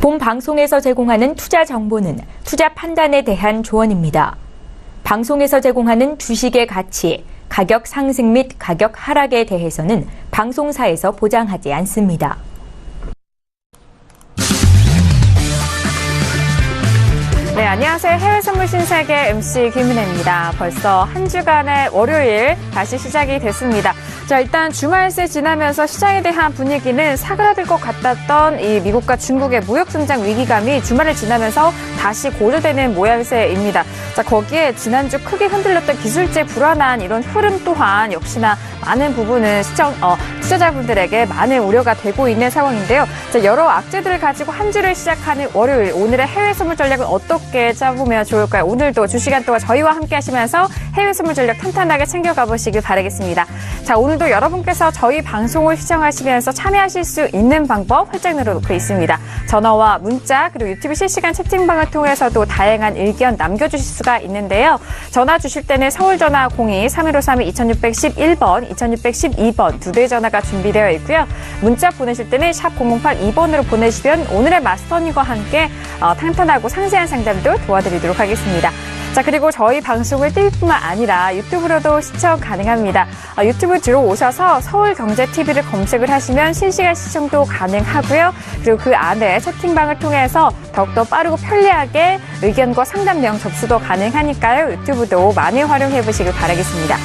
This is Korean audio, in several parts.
본 방송에서 제공하는 투자 정보는 투자 판단에 대한 조언입니다. 방송에서 제공하는 주식의 가치, 가격 상승 및 가격 하락에 대해서는 방송사에서 보장하지 않습니다. 네, 안녕하세요. 해외선물 신세계 MC 김은혜입니다. 벌써 한 주간의 월요일 다시 시작이 됐습니다. 자, 일단 주말새 지나면서 시장에 대한 분위기는 사그라들 것 같았던 이 미국과 중국의 무역 성장 위기감이 주말을 지나면서 다시 고조되는 모양새입니다. 자, 거기에 지난주 크게 흔들렸던 기술재 불안한 이런 흐름 또한 역시나 많은 부분은 투자자분들에게 많은 우려가 되고 있는 상황인데요. 자, 여러 악재들을 가지고 한 주를 시작하는 월요일, 오늘의 해외 선물 전략은 어떻게 짜보면 좋을까요? 오늘도 2시간 동안 저희와 함께 하시면서 해외 선물 전략 탄탄하게 챙겨가 보시길 바라겠습니다. 자, 오늘도 여러분께서 저희 방송을 시청하시면서 참여하실 수 있는 방법 활짝 늘어놓고 있습니다. 전화와 문자 그리고 유튜브 실시간 채팅방을 통해서도 다양한 의견 남겨주실 수가 있는데요. 전화 주실 때는 서울전화 02-3153-2611번, 2612번 두 대의 전화가 준비되어 있고요. 문자 보내실 때는 샵 0082번으로 보내시면 오늘의 마스터님과 함께 탄탄하고 상세한 상담도 도와드리도록 하겠습니다. 자, 그리고 저희 방송을 TV뿐만 아니라 유튜브로도 시청 가능합니다. 유튜브 들어오셔서 서울경제TV를 검색을 하시면 실시간 시청도 가능하고요. 그리고 그 안에 채팅방을 통해서 더욱더 빠르고 편리하게 의견과 상담명 접수도 가능하니까요. 유튜브도 많이 활용해 보시길 바라겠습니다.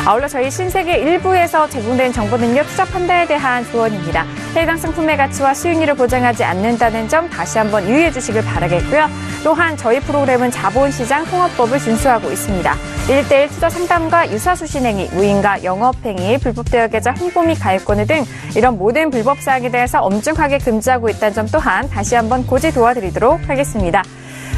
아울러 저희 신세계 1부에서 제공된 정보는요, 투자 판단에 대한 조언입니다. 해당 상품의 가치와 수익률을 보장하지 않는다는 점 다시 한번 유의해 주시길 바라겠고요. 또한 저희 프로그램은 자본시장 통합법을 준수하고 있습니다. 1:1 투자 상담과 유사수신행위, 무인가 영업행위, 불법 대여 계좌 홍보 및 가입권을 등 이런 모든 불법 사항에 대해서 엄중하게 금지하고 있다는 점 또한 다시 한번 고지 도와드리도록 하겠습니다.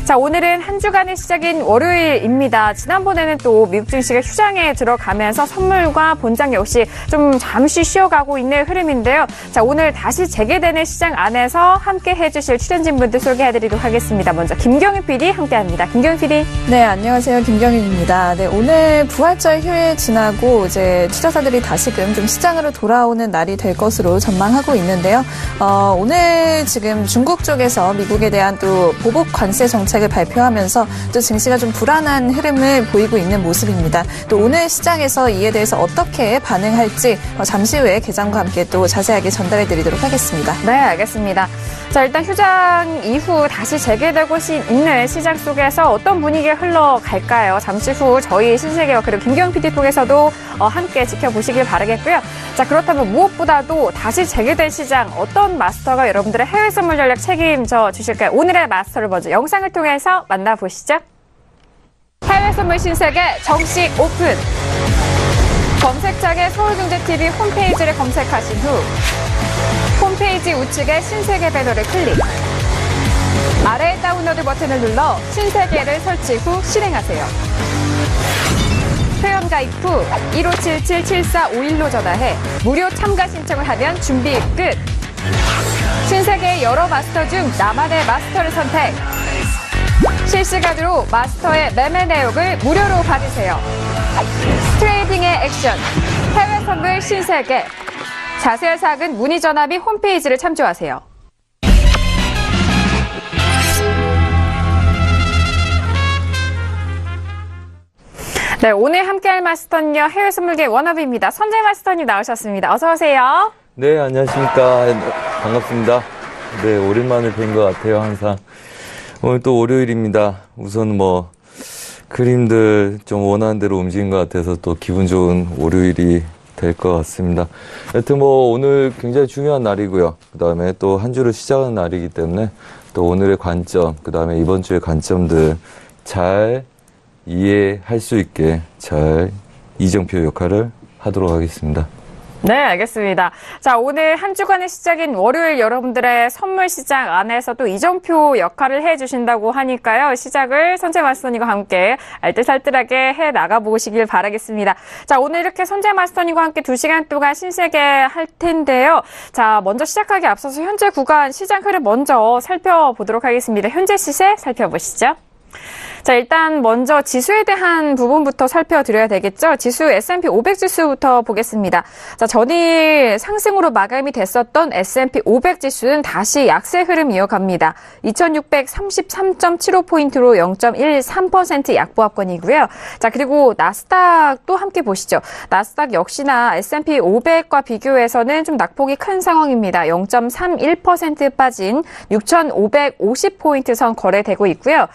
자, 오늘은 한 주간의 시작인 월요일입니다. 지난번에는 또 미국 증시가 휴장에 들어가면서 선물과 본장 역시 좀 잠시 쉬어가고 있는 흐름인데요. 자, 오늘 다시 재개되는 시장 안에서 함께 해주실 출연진분들 소개해드리도록 하겠습니다. 먼저 김경윤 PD 함께합니다. 김경윤 PD. 네, 안녕하세요. 김경윤입니다. 네, 오늘 부활절 휴일 지나고 이제 투자자들이 다시금 좀 시장으로 돌아오는 날이 될 것으로 전망하고 있는데요. 오늘 지금 중국 쪽에서 미국에 대한 또 보복 관세 정책을 발표하면서 또 증시가 좀 불안한 흐름을 보이고 있는 모습입니다. 또 오늘 시장에서 이에 대해서 어떻게 반응할지 잠시 후에 개장과 함께 또 자세하게 전달해 드리도록 하겠습니다. 네, 알겠습니다. 자, 일단 휴장 이후 다시 재개되고 있는 시장 속에서 어떤 분위기가 흘러갈까요? 잠시 후 저희 신세계와 그리고 김경영 PD 통해서도 함께 지켜보시길 바라겠고요. 자, 그렇다면 무엇보다도 다시 재개된 시장 어떤 마스터가 여러분들의 해외 선물 전략 책임져 주실까요? 오늘의 마스터를 먼저 영상을 통해서 만나보시죠. 해외 선물 신세계 정식 오픈! 검색창에 서울경제TV 홈페이지를 검색하신 후 홈페이지 우측에 신세계 배너를 클릭. 아래 다운로드 버튼을 눌러 신세계를 설치 후 실행하세요. 회원가입 후 1577-7451로 전화해 무료 참가 신청을 하면 준비 끝. 신세계의 여러 마스터 중 나만의 마스터를 선택. 실시간으로 마스터의 매매 내역을 무료로 받으세요. 트레이딩의 액션, 해외 선물 신세계. 자세한 사항은 문의 전화 및 홈페이지를 참조하세요. 네, 오늘 함께할 마스터는요, 해외 선물계 워너비입니다. 선재 마스터님 나오셨습니다. 어서 오세요. 네, 안녕하십니까. 반갑습니다. 네, 오랜만에 뵌 것 같아요, 항상. 오늘 또 월요일입니다. 우선 그림들 좀 원하는 대로 움직인 것 같아서 또 기분 좋은 월요일이 될 것 같습니다. 여튼 오늘 굉장히 중요한 날이고요. 그 다음에 또 한 주를 시작하는 날이기 때문에 또 오늘의 관점, 그 다음에 이번 주의 관점들 잘 이해할 수 있게 잘 이정표 역할을 하도록 하겠습니다. 네, 알겠습니다. 자, 오늘 한 주간의 시작인 월요일 여러분들의 선물 시장 안에서도 이정표 역할을 해주신다고 하니까요. 시작을 선재 마스터님과 함께 알뜰살뜰하게 해 나가보시길 바라겠습니다. 자, 오늘 이렇게 선재 마스터님과 함께 2시간 동안 신세계 할 텐데요. 자, 먼저 시작하기 앞서서 현재 구간 시장 흐름 먼저 살펴보도록 하겠습니다. 현재 시세 살펴보시죠. 자, 일단 먼저 지수에 대한 부분부터 살펴드려야 되겠죠. 지수 S&P 500 지수부터 보겠습니다. 자, 전일 상승으로 마감이 됐었던 S&P 500 지수는 다시 약세 흐름 이어갑니다. 2633.75포인트로 0.13% 약보합권이고요. 자, 그리고 나스닥도 함께 보시죠. 나스닥 역시나 S&P 500과 비교해서는 좀 낙폭이 큰 상황입니다. 0.31% 빠진 6,550포인트 선 거래되고 있고요.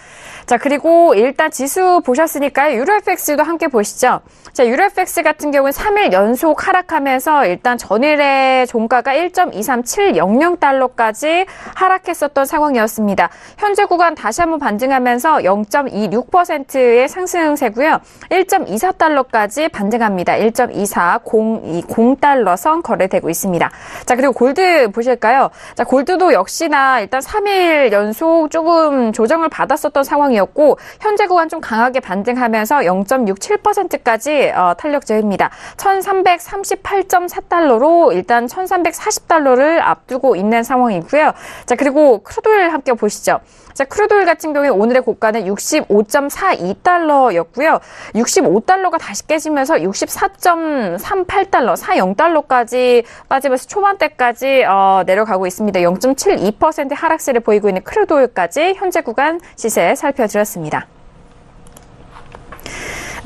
자, 그리고 일단 지수 보셨으니까요. 유로FX도 함께 보시죠. 자, 유로FX 같은 경우는 3일 연속 하락하면서 일단 전일의 종가가 1.23700달러까지 하락했었던 상황이었습니다. 현재 구간 다시 한번 반등하면서 0.26%의 상승세고요. 1.24달러까지 반등합니다. 1.24020달러 선 거래되고 있습니다. 자, 그리고 골드 보실까요? 자, 골드도 역시나 일단 3일 연속 조금 조정을 받았었던 상황이었고 현재 구간 좀 강하게 반등하면서 0.67%까지 탄력저입니다. 1338.4달러로 일단 1340달러를 앞두고 있는 상황이고요. 자, 그리고 크루드오일 함께 보시죠. 자, 크루드오일 같은 경우에 오늘의 고가는 65.42달러였고요. 65달러가 다시 깨지면서 64.38달러, 40달러까지 빠지면서 초반대까지 내려가고 있습니다. 0.72% 하락세를 보이고 있는 크루드오일까지 현재 구간 시세 살펴드렸습니다.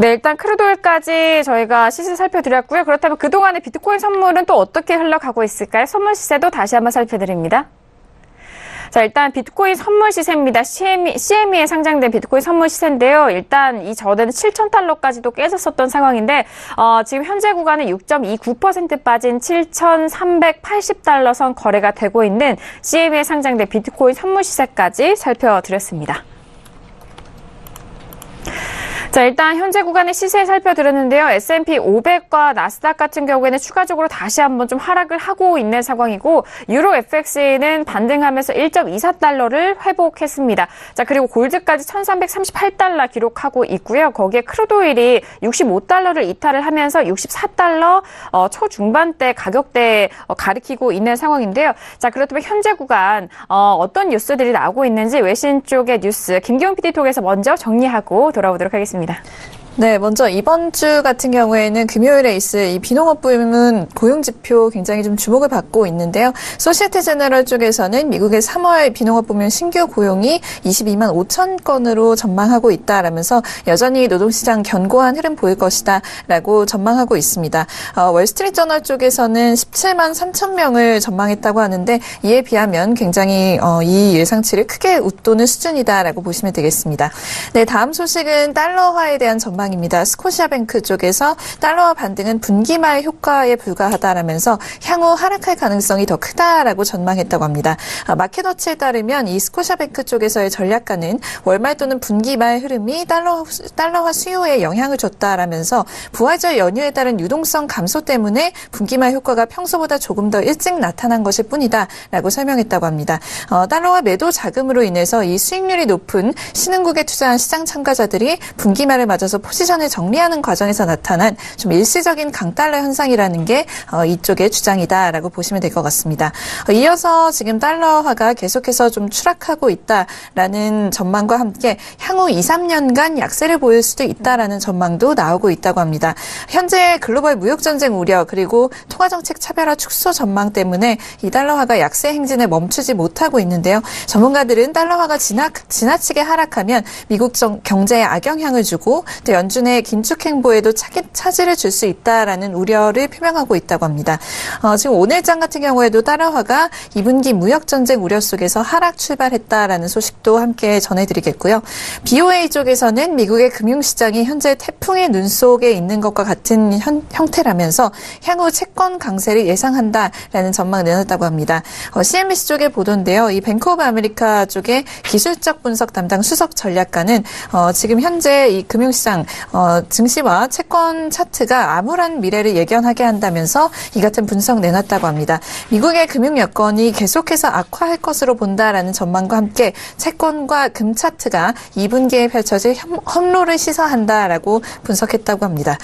네, 일단 크루드오일까지 저희가 시세 살펴드렸고요. 그렇다면 그동안의 비트코인 선물은 또 어떻게 흘러가고 있을까요? 선물 시세도 다시 한번 살펴드립니다. 자, 일단 비트코인 선물 시세입니다. CME에 상장된 비트코인 선물 시세인데요. 일단 이전에는 7,000달러까지도 깨졌었던 상황인데 지금 현재 구간은 6.29% 빠진 7,380달러 선 거래가 되고 있는 CME에 상장된 비트코인 선물 시세까지 살펴드렸습니다. 자, 일단 현재 구간의 시세 살펴드렸는데요. S&P 500과 나스닥 같은 경우에는 추가적으로 다시 한번 좀 하락을 하고 있는 상황이고 유로 FX는 반등하면서 1.24달러를 회복했습니다. 자, 그리고 골드까지 1338달러 기록하고 있고요. 거기에 크루드오일이 65달러를 이탈을 하면서 64달러 초중반대 가격대 가리키고 있는 상황인데요. 자, 그렇다면 현재 구간 어떤 뉴스들이 나오고 있는지 외신 쪽의 뉴스 김기용 PD 통해서 먼저 정리하고 돌아오도록 하겠습니다. 네, 먼저 이번 주 같은 경우에는 금요일에 있을 이 비농업 부문 고용지표 굉장히 좀 주목을 받고 있는데요. 소시에테 제너럴 쪽에서는 미국의 3월 비농업 부문 신규 고용이 22만 5천 건으로 전망하고 있다라면서 여전히 노동시장 견고한 흐름 보일 것이다라고 전망하고 있습니다. 월스트리트저널 쪽에서는 17만 3천 명을 전망했다고 하는데 이에 비하면 굉장히 이 예상치를 크게 웃도는 수준이다라고 보시면 되겠습니다. 네, 다음 소식은 달러화에 대한 전망입니다. 스코시아뱅크 쪽에서 달러화 반등은 분기 말 효과에 불과하다라면서 향후 하락할 가능성이 더 크다라고 전망했다고 합니다. 마켓워치에 따르면 이 스코시아뱅크 쪽에서의 전략가는 월말 또는 분기 말 흐름이 달러화 수요에 영향을 줬다라면서 부활절 연휴에 따른 유동성 감소 때문에 분기 말 효과가 평소보다 조금 더 일찍 나타난 것일 뿐이다라고 설명했다고 합니다. 달러화 매도 자금으로 인해서 이 수익률이 높은 신흥국에 투자한 시장 참가자들이 분기 말을 맞아서 포지션을 정리하는 과정에서 나타난 좀 일시적인 강달러 현상이라는 게 이쪽의 주장이다라고 보시면 될 것 같습니다. 이어서 지금 달러화가 계속해서 좀 추락하고 있다라는 전망과 함께 향후 2, 3년간 약세를 보일 수도 있다라는 전망도 나오고 있다고 합니다. 현재 글로벌 무역전쟁 우려 그리고 통화정책 차별화 축소 전망 때문에 이 달러화가 약세 행진을 멈추지 못하고 있는데요. 전문가들은 달러화가 지나치게 하락하면 미국 경제에 악영향을 주고 또 연준의 긴축 행보에도 차질을 줄 수 있다라는 우려를 표명하고 있다고 합니다. 지금 오늘장 같은 경우에도 달러화가 2분기 무역전쟁 우려 속에서 하락 출발했다라는 소식도 함께 전해드리겠고요. BOA 쪽에서는 미국의 금융시장이 현재 태풍의 눈 속에 있는 것과 같은 형태라면서 향후 채권 강세를 예상한다라는 전망을 내놨다고 합니다. CNBC 쪽의 보도인데요. 이 뱅크 오브 아메리카 쪽의 기술적 분석 담당 수석 전략가는 지금 현재 이 금융시장 증시와 채권 차트가 암울한 미래를 예견하게 한다면서 이 같은 분석 내놨다고 합니다. 미국의 금융 여건이 계속해서 악화할 것으로 본다라는 전망과 함께 채권과 금 차트가 2분기에 펼쳐질 험로를 시사한다라고 분석했다고 합니다.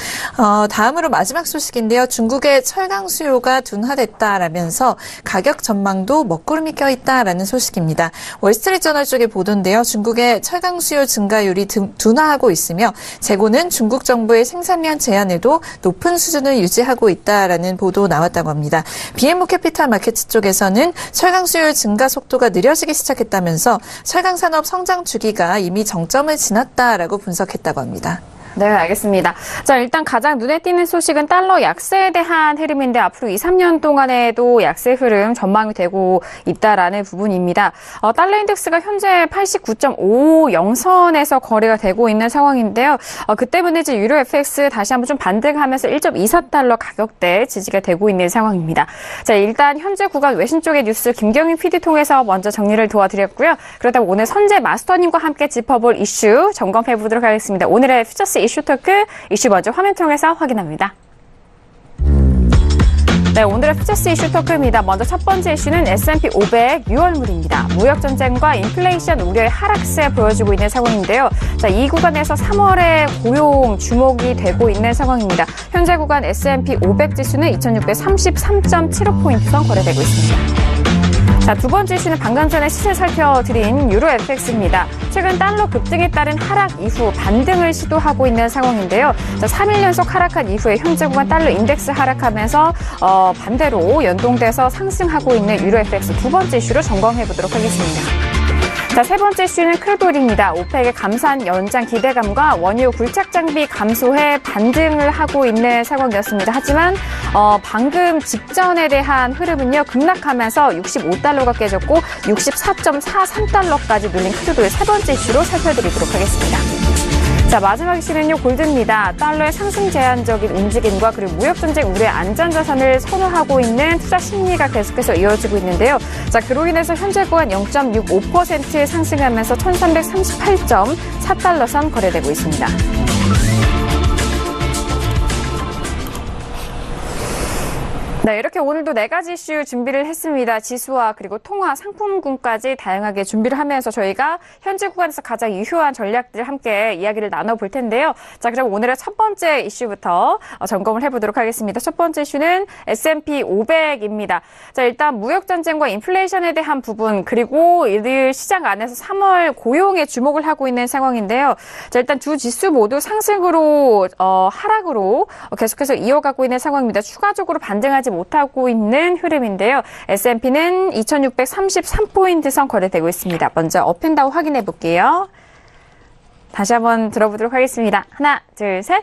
다음으로 마지막 소식인데요. 중국의 철강 수요가 둔화됐다라면서 가격 전망도 먹구름이 껴있다라는 소식입니다. 월스트리트저널 쪽의 보도인데요. 중국의 철강 수요 증가율이 둔화하고 있으며 재고는 중국 정부의 생산량 제한에도 높은 수준을 유지하고 있다라는 보도 나왔다고 합니다. BMO 캐피탈 마켓스 쪽에서는 철강 수요 증가 속도가 느려지기 시작했다면서 철강 산업 성장 주기가 이미 정점을 지났다라고 분석했다고 합니다. 네, 알겠습니다. 자, 일단 가장 눈에 띄는 소식은 달러 약세에 대한 흐름인데 앞으로 2, 3년 동안에도 약세 흐름 전망이 되고 있다라는 부분입니다. 달러 인덱스가 현재 89.50선에서 거래가 되고 있는 상황인데요. 그 때문에 이제 유로 FX 다시 한번 좀 반등하면서 1.24달러 가격대 지지가 되고 있는 상황입니다. 자, 일단 현재 구간 외신 쪽의 뉴스 김경인 PD 통해서 먼저 정리를 도와드렸고요. 그렇다면 오늘 선재 마스터님과 함께 짚어볼 이슈 점검해 보도록 하겠습니다. 오늘의 퓨처스 이슈 토크, 이슈 먼저 화면 통해서 확인합니다. 네, 오늘의 퓨처스 이슈 토크입니다. 먼저 첫 번째 이슈는 S&P 500 6월물입니다. 무역전쟁과 인플레이션 우려의 하락세 보여주고 있는 상황인데요. 자, 이 구간에서 3월에 고용 주목이 되고 있는 상황입니다. 현재 구간 S&P 500 지수는 2633.75포인트선 거래되고 있습니다. 자, 두 번째 이슈는 방금 전에 시세 살펴드린 유로 FX입니다. 최근 달러 급등에 따른 하락 이후 반등을 시도하고 있는 상황인데요. 자, 3일 연속 하락한 이후에 현재 구간 달러 인덱스 하락하면서 반대로 연동돼서 상승하고 있는 유로 FX 두 번째 이슈로 점검해 보도록 하겠습니다. 자, 세 번째 이슈는 크루돌입니다. 오펙의 감산 연장 기대감과 원유 굴착 장비 감소에 반등을 하고 있는 상황이었습니다. 하지만 방금 직전에 대한 흐름은요, 급락하면서 65달러가 깨졌고 64.43달러까지 눌린 크루돌 세 번째 이슈로 살펴드리도록 하겠습니다. 자, 마지막 이슈는요, 골드입니다. 달러의 상승 제한적인 움직임과 그리고 무역전쟁 우려의 안전자산을 선호하고 있는 투자 심리가 계속해서 이어지고 있는데요. 자, 그로 인해서 현재 구간 0.65% 상승하면서 1338.4달러 선 거래되고 있습니다. 네, 이렇게 오늘도 4가지 이슈 준비를 했습니다. 지수와 그리고 통화, 상품군까지 다양하게 준비를 하면서 저희가 현재 구간에서 가장 유효한 전략들 함께 이야기를 나눠볼 텐데요. 자, 그럼 오늘의 첫 번째 이슈부터 점검을 해보도록 하겠습니다. 첫 번째 이슈는 S&P 500입니다. 자, 일단 무역전쟁과 인플레이션에 대한 부분, 그리고 이들 시장 안에서 3월 고용에 주목을 하고 있는 상황인데요. 자, 일단 두 지수 모두 상승으로, 하락으로 계속해서 이어가고 있는 상황입니다. 추가적으로 반등하지 못하고 있는 흐름인데요. S&P는 2633포인트 선 거래되고 있습니다. 먼저 업앤다운 확인해 볼게요. 다시 한번 들어보도록 하겠습니다. 하나, 둘, 셋.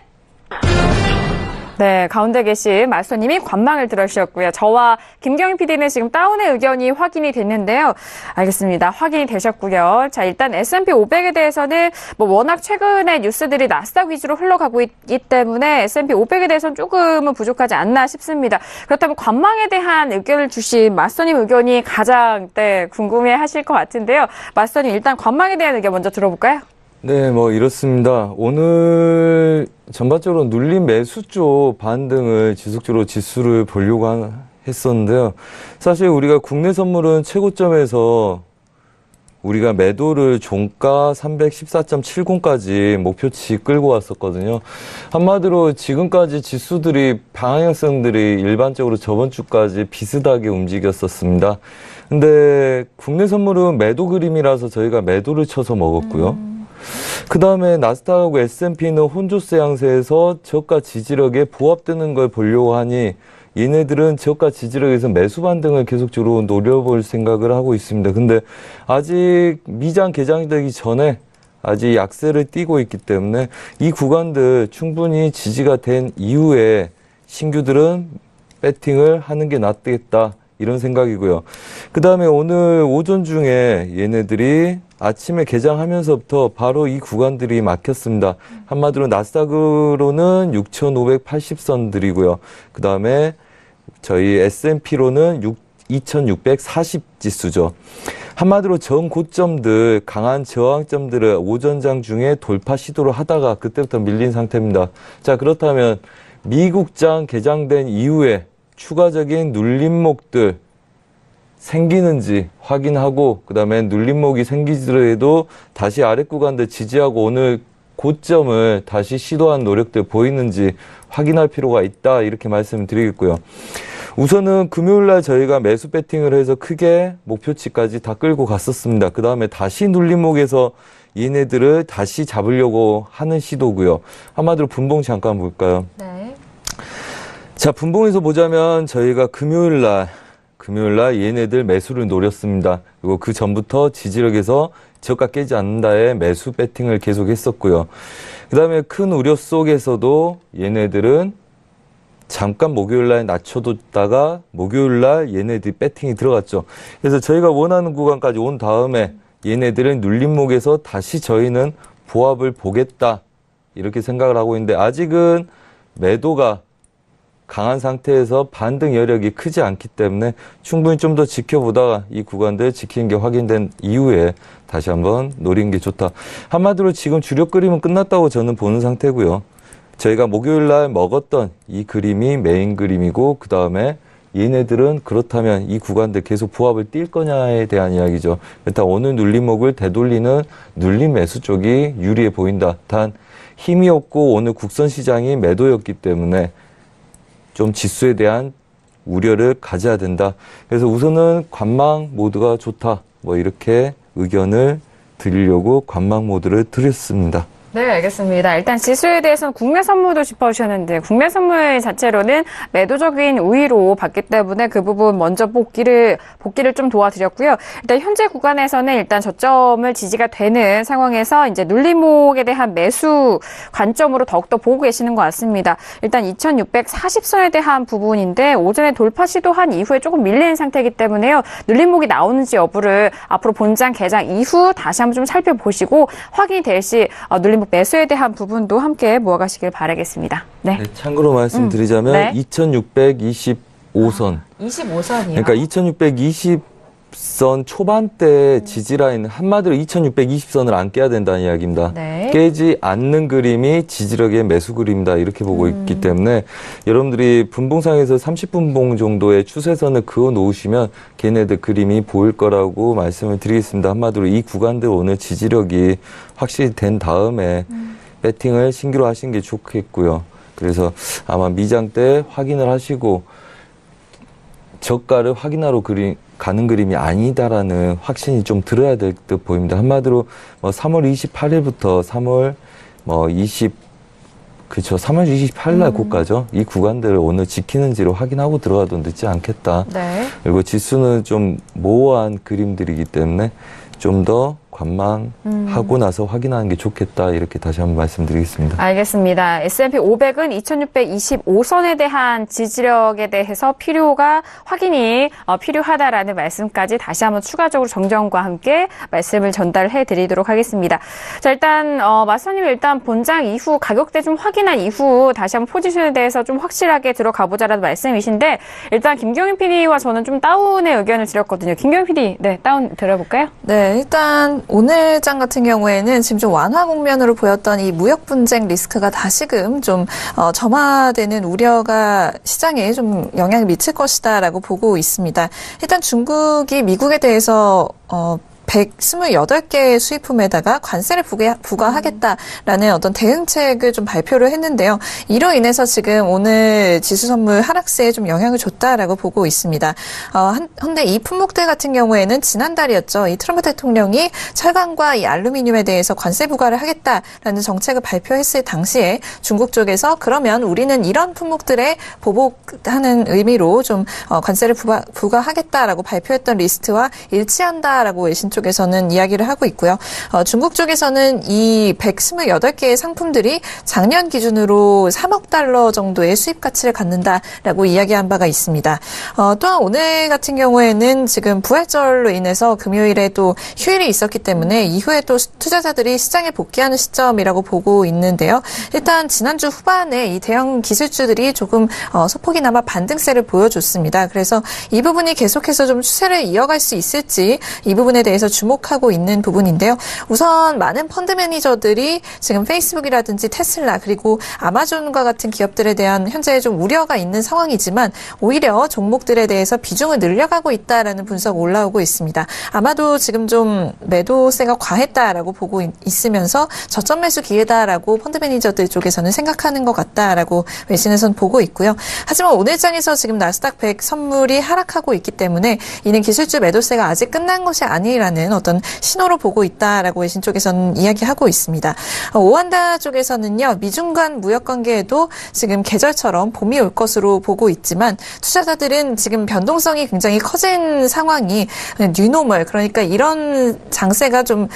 네, 가운데 계신 마스터님이 관망을 들어주셨고요. 저와 김경인 PD는 지금 다운의 의견이 확인이 됐는데요. 알겠습니다. 확인이 되셨고요. 자, 일단 S&P 500에 대해서는 워낙 최근에 뉴스들이 나스닥 위주로 흘러가고 있기 때문에 S&P 500에 대해서는 조금은 부족하지 않나 싶습니다. 그렇다면 관망에 대한 의견을 주신 마스터님 의견이 가장 궁금해 하실 것 같은데요. 마스터님, 일단 관망에 대한 의견 먼저 들어볼까요? 네, 이렇습니다. 오늘 전반적으로 눌린 매수 쪽 반등을 지속적으로 지수를 보려고 했었는데요. 사실 우리가 국내 선물은 최고점에서 우리가 매도를 종가 314.70까지 목표치 끌고 왔었거든요. 한마디로 지금까지 지수들이 방향성들이 일반적으로 저번 주까지 비슷하게 움직였었습니다. 근데 국내 선물은 매도 그림이라서 저희가 매도를 쳐서 먹었고요. 그 다음에 나스닥하고 S&P는 혼조세 양세에서 저가 지지력에 부합되는 걸 보려고 하니 얘네들은 저가 지지력에서 매수 반등을 계속적으로 노려볼 생각을 하고 있습니다. 근데 아직 미장 개장되기 전에 아직 약세를 띠고 있기 때문에 이 구간들 충분히 지지가 된 이후에 신규들은 배팅을 하는 게 낫겠다. 이런 생각이고요. 그 다음에 오늘 오전 중에 얘네들이 아침에 개장하면서부터 바로 이 구간들이 막혔습니다. 한마디로 나스닥으로는 6,580선들이고요. 그 다음에 저희 S&P로는 2,640 지수죠. 한마디로 전고점들, 강한 저항점들을 오전장 중에 돌파 시도를 하다가 그때부터 밀린 상태입니다. 자, 그렇다면 미국장 개장된 이후에 추가적인 눌림목들 생기는지 확인하고, 그 다음에 눌림목이 생기더라도 다시 아래 구간들 지지하고 오늘 고점을 다시 시도한 노력들 보이는지 확인할 필요가 있다, 이렇게 말씀을 드리겠고요. 우선은 금요일날 저희가 매수 배팅을 해서 크게 목표치까지 다 끌고 갔었습니다. 그 다음에 다시 눌림목에서 얘네들을 다시 잡으려고 하는 시도고요. 한마디로 분봉 잠깐 볼까요? 네. 자, 분봉에서 보자면 저희가 금요일날 얘네들 매수를 노렸습니다. 그리고 그 전부터 지지력에서 저가 깨지 않는다에 매수 배팅을 계속 했었고요. 그 다음에 큰 우려 속에서도 얘네들은 잠깐 목요일날 낮춰뒀다가 목요일날 얘네들이 배팅이 들어갔죠. 그래서 저희가 원하는 구간까지 온 다음에 얘네들은 눌림목에서 다시 저희는 보합을 보겠다, 이렇게 생각을 하고 있는데, 아직은 매도가 강한 상태에서 반등 여력이 크지 않기 때문에 충분히 좀 더 지켜보다가 이 구간들 지키는 게 확인된 이후에 다시 한번 노리는 게 좋다. 한마디로 지금 주력 그림은 끝났다고 저는 보는 상태고요. 저희가 목요일 날 먹었던 이 그림이 메인 그림이고, 그 다음에 얘네들은 그렇다면 이 구간들 계속 부합을 뛸 거냐에 대한 이야기죠. 일단 오늘 눌림목을 되돌리는 눌림 매수 쪽이 유리해 보인다. 단 힘이 없고 오늘 국선 시장이 매도였기 때문에 좀 지수에 대한 우려를 가져야 된다. 그래서 우선은 관망 모드가 좋다, 뭐 이렇게 의견을 드리려고 관망 모드를 드렸습니다. 네, 알겠습니다. 일단 지수에 대해서는 국내 선물도 짚어주셨는데, 국내 선물 자체로는 매도적인 우위로 봤기 때문에 그 부분 먼저 복귀를 좀 도와드렸고요. 일단 현재 구간에서는 일단 저점을 지지가 되는 상황에서 이제 눌림목에 대한 매수 관점으로 더욱더 보고 계시는 것 같습니다. 일단 2640선에 대한 부분인데, 오전에 돌파 시도한 이후에 조금 밀린 상태이기 때문에요. 눌림목이 나오는지 여부를 앞으로 본장 개장 이후 다시 한번 좀 살펴보시고, 확인이 될 시 눌림 매수에 대한 부분도 함께 모아가시길 바라겠습니다. 네. 네, 참고로 말씀드리자면 네. 2625선. 25선이요. 그러니까 2620선 초반대 지지라인, 한마디로 2620선을 안 깨야 된다는 이야기입니다. 네. 깨지 않는 그림이 지지력의 매수 그림이다, 이렇게 보고 있기 때문에 여러분들이 분봉상에서 30분봉 정도의 추세선을 그어 놓으시면 걔네들 그림이 보일 거라고 말씀을 드리겠습니다. 한마디로 이 구간들 오늘 지지력이 확실히 된 다음에 배팅을 신규로 하시는 게 좋겠고요. 그래서 아마 미장 때 확인을 하시고 저가를 확인하러 가는 그림이 아니다라는 확신이 좀 들어야 될 듯 보입니다. 한마디로 3월 28일부터 3월 3월 28일 날 고가죠. 이 구간들을 오늘 지키는지를 확인하고 들어가도 늦지 않겠다. 네. 그리고 지수는 좀 모호한 그림들이기 때문에 좀 더 관망하고 나서 확인하는 게 좋겠다, 이렇게 다시 한번 말씀드리겠습니다. 알겠습니다. S&P 500은 2625선에 대한 지지력에 대해서 확인이 필요하다라는 말씀까지 다시 한번 추가적으로 정정과 함께 말씀을 전달해 드리도록 하겠습니다. 자, 일단 마스터님 일단 본장 이후 가격대 좀 확인한 이후 다시 한번 포지션에 대해서 좀 확실하게 들어가 보자라는 말씀이신데, 일단 김경윤 PD와 저는 좀 다운의 의견을 드렸거든요. 김경윤 PD, 네, 다운 들어볼까요? 네, 일단 오늘 장 같은 경우에는 지금 좀 완화 국면으로 보였던 이 무역 분쟁 리스크가 다시금 좀 점화되는 우려가 시장에 좀 영향을 미칠 것이다라고 보고 있습니다. 일단 중국이 미국에 대해서 128개 수입품에다가 관세를 부과하겠다라는 어떤 대응책을 좀 발표를 했는데요. 이로 인해서 지금 오늘 지수 선물 하락세에 좀 영향을 줬다라고 보고 있습니다. 근데 이 품목들 같은 경우에는 지난달이었죠. 이 트럼프 대통령이 철강과 이 알루미늄에 대해서 관세 부과를 하겠다라는 정책을 발표했을 당시에 중국 쪽에서 그러면 우리는 이런 품목들에 보복하는 의미로 좀 관세를 부과하겠다라고 발표했던 리스트와 일치한다라고 외신 쪽에 쪽에서는 이야기를 하고 있고요. 중국 쪽에서는 이 128개의 상품들이 작년 기준으로 3억 달러 정도의 수입 가치를 갖는다라고 이야기한 바가 있습니다. 또한 오늘 같은 경우에는 지금 부활절로 인해서 금요일에 또 휴일이 있었기 때문에 이후에 또 투자자들이 시장에 복귀하는 시점이라고 보고 있는데요. 일단 지난주 후반에 이 대형 기술주들이 조금 소폭이나마 반등세를 보여줬습니다. 그래서 이 부분이 계속해서 좀 추세를 이어갈 수 있을지 이 부분에 대해서 주목하고 있는 부분인데요. 우선 많은 펀드 매니저들이 지금 페이스북이라든지 테슬라 그리고 아마존과 같은 기업들에 대한 현재 좀 우려가 있는 상황이지만 오히려 종목들에 대해서 비중을 늘려가고 있다라는 분석 올라오고 있습니다. 아마도 지금 좀 매도세가 과했다라고 보고 있으면서 저점 매수 기회다라고 펀드 매니저들 쪽에서는 생각하는 것 같다라고 외신에서는 보고 있고요. 하지만 오늘장에서 지금 나스닥 100 선물이 하락하고 있기 때문에 이는 기술주 매도세가 아직 끝난 것이 아니라는 어떤 신호로 보고 있다라고 외신 쪽에서는 이야기하고 있습니다. 오한다 쪽에서는요. 미중 간 무역 관계에도 지금 계절처럼 봄이 올 것으로 보고 있지만 투자자들은 지금 변동성이 굉장히 커진 상황이 뉴노멀 그러니까 이런 장세가 좀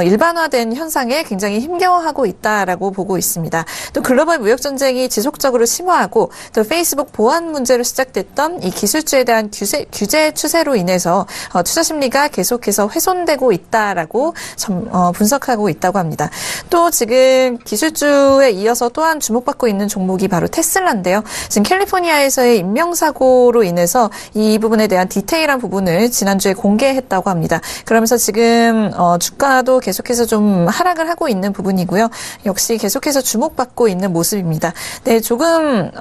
일반화된 현상에 굉장히 힘겨워하고 있다라고 보고 있습니다. 또 글로벌 무역 전쟁이 지속적으로 심화하고 또 페이스북 보안 문제로 시작됐던 이 기술주에 대한 규제 추세로 인해서 투자 심리가 계속해서 훼손되고 있다라고 분석하고 있다고 합니다. 또 지금 기술주에 이어서 또한 주목받고 있는 종목이 바로 테슬라인데요. 지금 캘리포니아에서의 인명사고로 인해서 이 부분에 대한 디테일한 부분을 지난주에 공개했다고 합니다. 그러면서 지금 주가도 계속해서 좀 하락을 하고 있는 부분이고요. 역시 계속해서 주목받고 있는 모습입니다. 네, 조금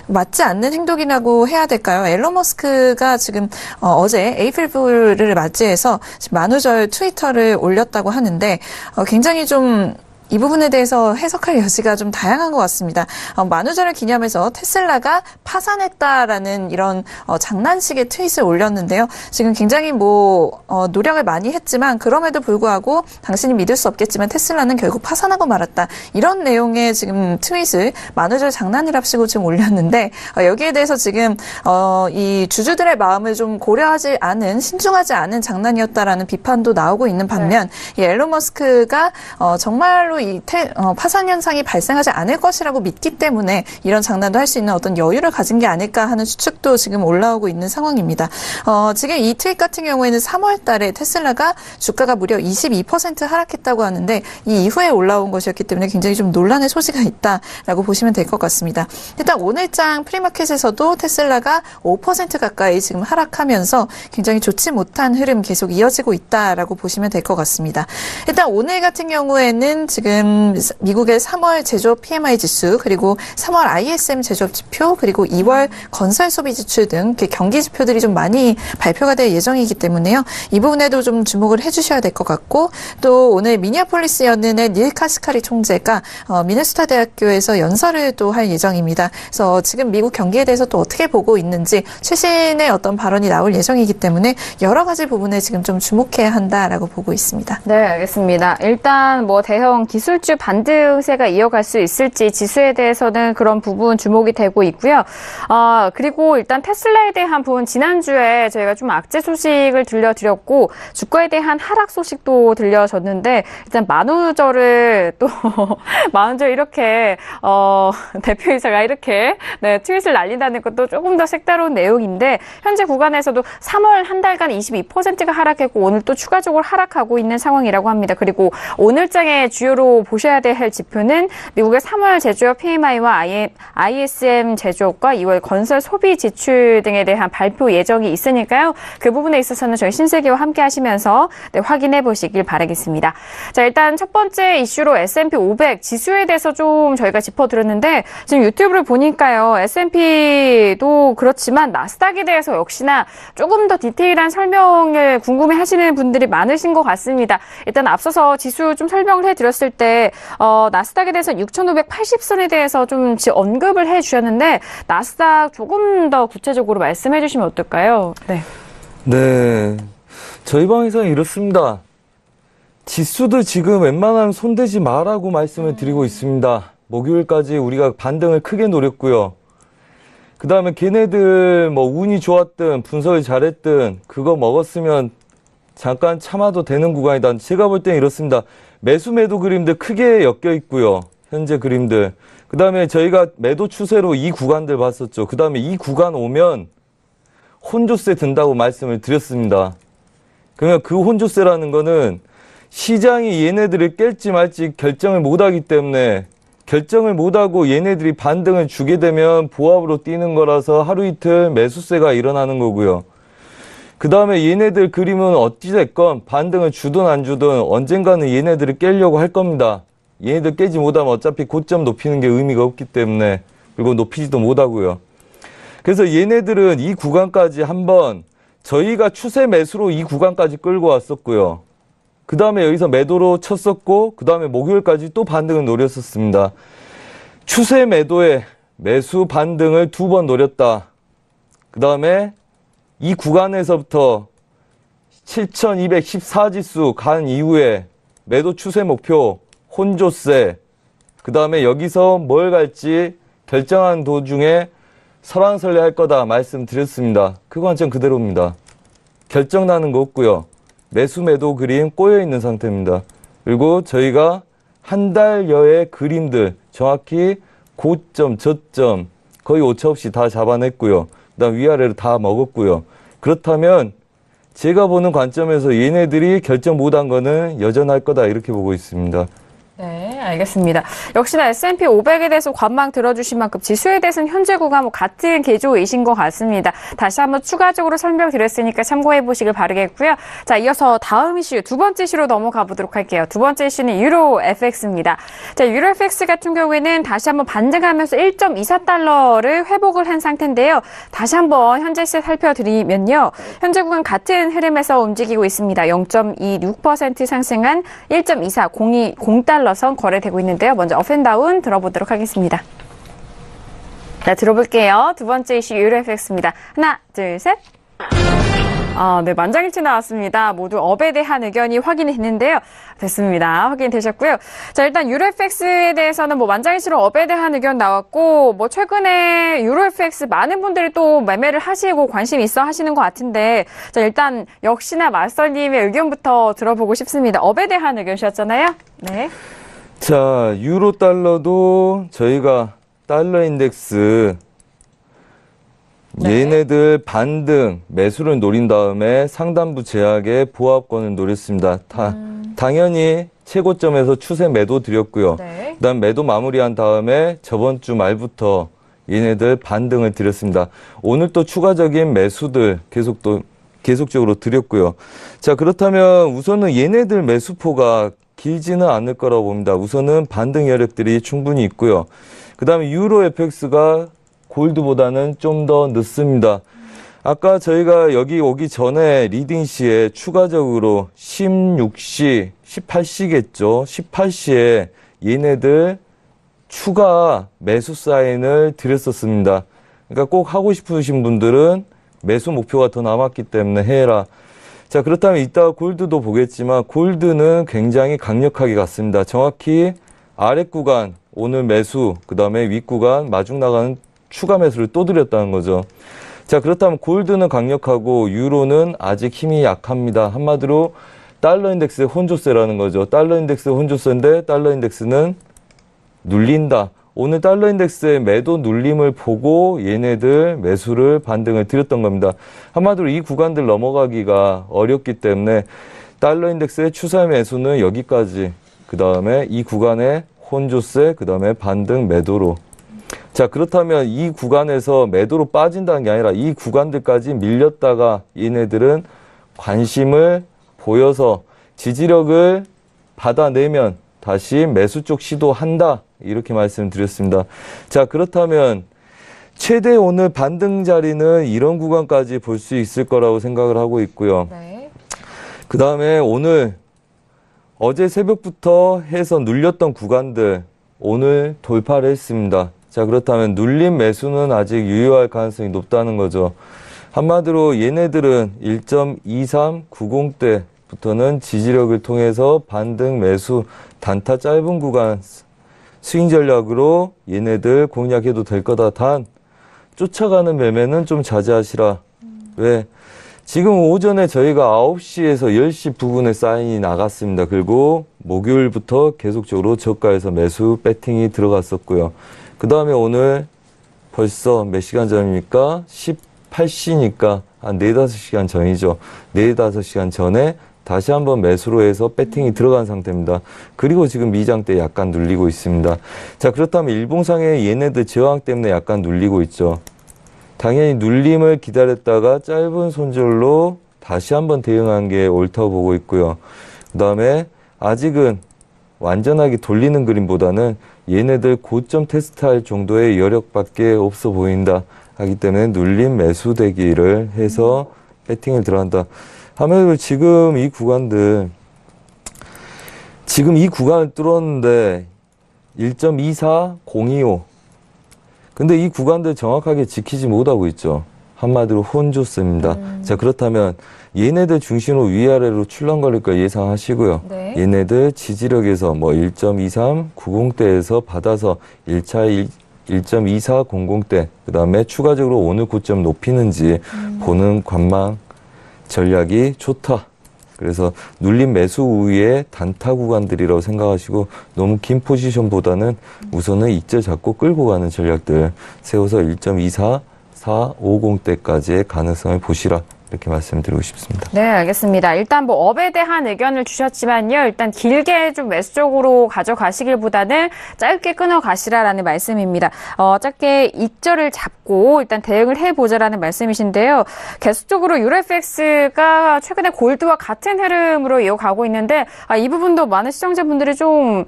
맞지 않는 행동이라고 해야 될까요? 앨런 머스크가 지금 어제 에이프릴풀을 맞이해서 만우절 트위터를 올렸다고 하는데 굉장히 좀 이 부분에 대해서 해석할 여지가 좀 다양한 것 같습니다. 만우절을 기념해서 테슬라가 파산했다라는 이런 장난식의 트윗을 올렸는데요. 지금 굉장히 노력을 많이 했지만 그럼에도 불구하고 당신이 믿을 수 없겠지만 테슬라는 결국 파산하고 말았다. 이런 내용의 지금 트윗을 만우절 장난이랍시고 지금 올렸는데 여기에 대해서 지금 이 주주들의 마음을 좀 고려하지 않은 신중하지 않은 장난이었다라는 비판도 나오고 있는 반면 이 앨런 머스크가 정말로 이 파산 현상이 발생하지 않을 것이라고 믿기 때문에 이런 장난도 할 수 있는 어떤 여유를 가진 게 아닐까 하는 추측도 지금 올라오고 있는 상황입니다. 지금 이 트윗 같은 경우에는 3월 달에 테슬라가 주가가 무려 22% 하락했다고 하는데 이 이후에 올라온 것이었기 때문에 굉장히 좀 논란의 소지가 있다라고 보시면 될 것 같습니다. 일단 오늘장 프리마켓에서도 테슬라가 5% 가까이 지금 하락하면서 굉장히 좋지 못한 흐름 계속 이어지고 있다라고 보시면 될 것 같습니다. 일단 오늘 같은 경우에는 지금 미국의 3월 제조업 PMI 지수 그리고 3월 ISM 제조업 지표 그리고 2월 건설 소비 지출 등 경기 지표들이 좀 많이 발표가 될 예정이기 때문에요. 이 부분에도 좀 주목을 해주셔야 될 것 같고 또 오늘 미니애폴리스 연은의 닐 카시카리 총재가 미네소타 대학교에서 연설을 또 할 예정입니다. 그래서 지금 미국 경기에 대해서 또 어떻게 보고 있는지 최신의 어떤 발언이 나올 예정이기 때문에 여러 가지 부분에 지금 좀 주목해야 한다라고 보고 있습니다. 네, 알겠습니다. 일단 대형 기술주 반등세가 이어갈 수 있을지 지수에 대해서는 그런 부분 주목이 되고 있고요. 그리고 일단 테슬라에 대한 부분 지난주에 저희가 좀 악재 소식을 들려드렸고 주가에 대한 하락 소식도 들려줬는데 일단 만우절을 또 만우절 이렇게 대표이사가 이렇게 트윗을 날린다는 것도 조금 더 색다른 내용인데 현재 구간에서도 3월 한 달간 22%가 하락했고 오늘 또 추가적으로 하락하고 있는 상황이라고 합니다. 그리고 오늘장에 주요로 보셔야 될 지표는 미국의 3월 제조업 PMI와 ISM 제조업과 2월 건설 소비 지출 등에 대한 발표 예정이 있으니까요. 그 부분에 있어서는 저희 신세계와 함께 하시면서 확인해 보시길 바라겠습니다. 자, 일단 첫 번째 이슈로 S&P 500 지수에 대해서 좀 저희가 짚어드렸는데 지금 유튜브를 보니까요. S&P도 그렇지만 나스닥에 대해서 역시나 조금 더 디테일한 설명을 궁금해 하시는 분들이 많으신 것 같습니다. 일단 앞서서 지수 좀 설명을 해드렸을 때 나스닥에 대해서 6,580선에 대해서 좀 언급을 해주셨는데 나스닥 조금 더 구체적으로 말씀해 주시면 어떨까요? 네. 저희 방에서는 이렇습니다. 지수도 지금 웬만하면 손대지 마라고 말씀을 드리고 있습니다. 목요일까지 우리가 반등을 크게 노렸고요. 그 다음에 걔네들 운이 좋았든 분석을 잘했든 그거 먹었으면 잠깐 참아도 되는 구간이다. 제가 볼 때는 이렇습니다. 매수 매도 그림들 크게 엮여 있고요. 현재 그림들. 그 다음에 저희가 매도 추세로 이 구간들 봤었죠. 그 다음에 이 구간 오면 혼조세 든다고 말씀을 드렸습니다. 그러면 그 혼조세라는 거는 시장이 얘네들을 깰지 말지 결정을 못하기 때문에 결정을 못하고 얘네들이 반등을 주게 되면 보합으로 뛰는 거라서 하루 이틀 매수세가 일어나는 거고요. 그 다음에 얘네들 그림은 어찌됐건 반등을 주든 안 주든 언젠가는 얘네들을 깨려고 할 겁니다. 얘네들 깨지 못하면 어차피 고점 높이는 게 의미가 없기 때문에, 그리고 높이지도 못하고요. 그래서 얘네들은 이 구간까지 한번 저희가 추세 매수로 이 구간까지 끌고 왔었고요. 그 다음에 여기서 매도로 쳤었고, 그 다음에 목요일까지 또 반등을 노렸었습니다. 추세 매도에 매수 반등을 2번 노렸다. 그 다음에 이 구간에서부터 7214지수 간 이후에 매도 추세 목표, 혼조세, 그 다음에 여기서 뭘 갈지 결정한 도중에 설왕설래 할 거다 말씀드렸습니다. 그 관점 그대로입니다. 결정 나는 거 없고요. 매수 매도 그림 꼬여 있는 상태입니다. 그리고 저희가 한 달여의 그림들 정확히 고점, 저점 거의 오차 없이 다 잡아냈고요. 그다음 위아래로 다 먹었고요. 그렇다면 제가 보는 관점에서 얘네들이 결정 못한 거는 여전할 거다 이렇게 보고 있습니다. 네, 알겠습니다. 역시나 S&P 500에 대해서 관망 들어주신 만큼 지수에 대해서는 현재 구간 같은 개조이신 것 같습니다. 다시 한번 추가적으로 설명드렸으니까 참고해 보시길 바라겠고요. 자, 이어서 다음 이슈, 두 번째 이슈로 넘어가 보도록 할게요. 두 번째 이슈는 유로 FX입니다. 자, 유로 FX 같은 경우에는 다시 한번 반등하면서 1.24달러를 회복을 한 상태인데요. 다시 한번 현재 시세 살펴드리면요. 현재 구간 같은 흐름에서 움직이고 있습니다. 0.26% 상승한 1.2402 0달러선 거래되고 있는데요. 먼저 업앤다운 들어보도록 하겠습니다. 자, 들어볼게요. 두 번째 이슈 유로 FX입니다. 하나, 둘, 셋. 네, 만장일치 나왔습니다. 모두 업에 대한 의견이 확인했는데요. 됐습니다. 확인되셨고요. 자, 일단 유로 FX에 대해서는 만장일치로 업에 대한 의견 나왔고, 최근에 유로 FX 많은 분들이 또 매매를 하시고 관심 있어 하시는 것 같은데, 자, 일단 역시나 마스터님의 의견부터 들어보고 싶습니다. 업에 대한 의견이셨잖아요. 네. 자, 유로 달러도 저희가 달러 인덱스 얘네들 반등, 매수를 노린 다음에 상단부 제약의 보합권을 노렸습니다. 당연히 최고점에서 추세 매도 드렸고요. 네. 그다음 매도 마무리한 다음에 저번 주 말부터 얘네들 반등을 드렸습니다. 오늘 또 추가적인 매수들 계속적으로 드렸고요. 자, 그렇다면 우선은 얘네들 매수포가 길지는 않을 거라고 봅니다. 우선은 반등 여력들이 충분히 있고요. 그 다음에 유로 FX가 골드보다는 좀 더 늦습니다. 아까 저희가 여기 오기 전에 리딩 시에 추가적으로 16시, 18시겠죠. 18시에 얘네들 추가 매수 사인을 드렸었습니다. 그러니까 꼭 하고 싶으신 분들은 매수 목표가 더 남았기 때문에 해라. 자, 그렇다면 이따가 골드도 보겠지만 골드는 굉장히 강력하게 갔습니다. 정확히 아랫 구간 오늘 매수, 그 다음에 윗 구간 마중 나가는 추가 매수를 또 드렸다는 거죠. 자, 그렇다면 골드는 강력하고 유로는 아직 힘이 약합니다. 한마디로 달러 인덱스의 혼조세라는 거죠. 달러 인덱스의 혼조세인데 달러 인덱스는 눌린다. 오늘 달러 인덱스의 매도 눌림을 보고 얘네들 매수를 반등을 드렸던 겁니다. 한마디로 이 구간들 넘어가기가 어렵기 때문에 달러 인덱스의 추세 매수는 여기까지, 그 다음에 이 구간의 혼조세, 그 다음에 반등 매도로. 자, 그렇다면 이 구간에서 매도로 빠진다는 게 아니라 이 구간들까지 밀렸다가 얘네들은 관심을 보여서 지지력을 받아내면 다시 매수 쪽 시도한다. 이렇게 말씀드렸습니다. 자, 그렇다면 최대 오늘 반등 자리는 이런 구간까지 볼 수 있을 거라고 생각을 하고 있고요. 네. 그 다음에 오늘 어제 새벽부터 해서 눌렸던 구간들 오늘 돌파를 했습니다. 자, 그렇다면 눌림 매수는 아직 유효할 가능성이 높다는 거죠. 한마디로 얘네들은 1.2390대부터는 지지력을 통해서 반등 매수 단타 짧은 구간 스윙 전략으로 얘네들 공략해도 될 거다. 단 쫓아가는 매매는 좀 자제하시라. 왜? 지금 오전에 저희가 9시에서 10시 부근에 사인이 나갔습니다. 그리고 목요일부터 계속적으로 저가에서 매수 배팅이 들어갔었고요. 그 다음에 오늘 벌써 몇 시간 전입니까? 18시니까 한 4, 5시간 전이죠. 4, 5시간 전에 다시 한번 매수로 해서 배팅이 들어간 상태입니다. 그리고 지금 미장대 약간 눌리고 있습니다. 자, 그렇다면 일봉상의 얘네들 저항 때문에 약간 눌리고 있죠. 당연히 눌림을 기다렸다가 짧은 손절로 다시 한번 대응한 게 옳다고 보고 있고요. 그 다음에 아직은 완전하게 돌리는 그림보다는 얘네들 고점 테스트할 정도의 여력밖에 없어 보인다 하기 때문에 눌림 매수 대기를 해서 배팅을 들어간다 하면 지금 이 구간을 뚫었는데 1.24025 근데 이 구간들 정확하게 지키지 못하고 있죠. 한마디로 혼조세입니다. 자, 그렇다면 얘네들 중심으로 위아래로 출렁거릴 걸 예상하시고요. 네. 얘네들 지지력에서 뭐 1.2390대에서 받아서 1차 1.2400대 그 다음에 추가적으로 오늘 고점 높이는지 보는 관망 전략이 좋다. 그래서 눌림 매수 우위의 단타 구간들이라고 생각하시고 너무 긴 포지션보다는 우선은 이제 잡고 끌고 가는 전략들 세워서 1.24450대까지의 가능성을 보시라. 이렇게 말씀드리고 싶습니다. 네, 알겠습니다. 일단 뭐 업에 대한 의견을 주셨지만요. 일단 길게 좀 매수 쪽으로 가져가시길보다는 짧게 끊어 가시라라는 말씀입니다. 짧게 익절을 잡고 일단 대응을 해보자라는 말씀이신데요. 계속적으로 유로FX가 최근에 골드와 같은 흐름으로 이어가고 있는데 이 부분도 많은 시청자분들이 좀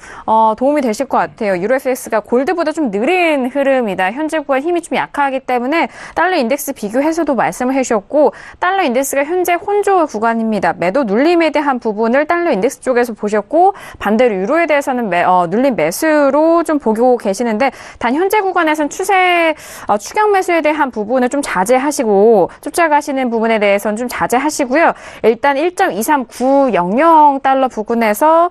도움이 되실 것 같아요. 유로FX가 골드보다 좀 느린 흐름이다. 현재 구간 힘이 좀 약하기 때문에 달러 인덱스 비교해서도 말씀을 해주셨고 달러 인덱스가 현재 혼조 구간입니다. 매도 눌림에 대한 부분을 달러 인덱스 쪽에서 보셨고 반대로 유로에 대해서는 눌림 매수로 좀 보고 계시는데 단 현재 구간에서는 추격 매수에 대한 부분을 좀 자제하시고 쫓아가시는 부분에 대해서는 좀 자제하시고요. 일단 1.23900 달러 부근에서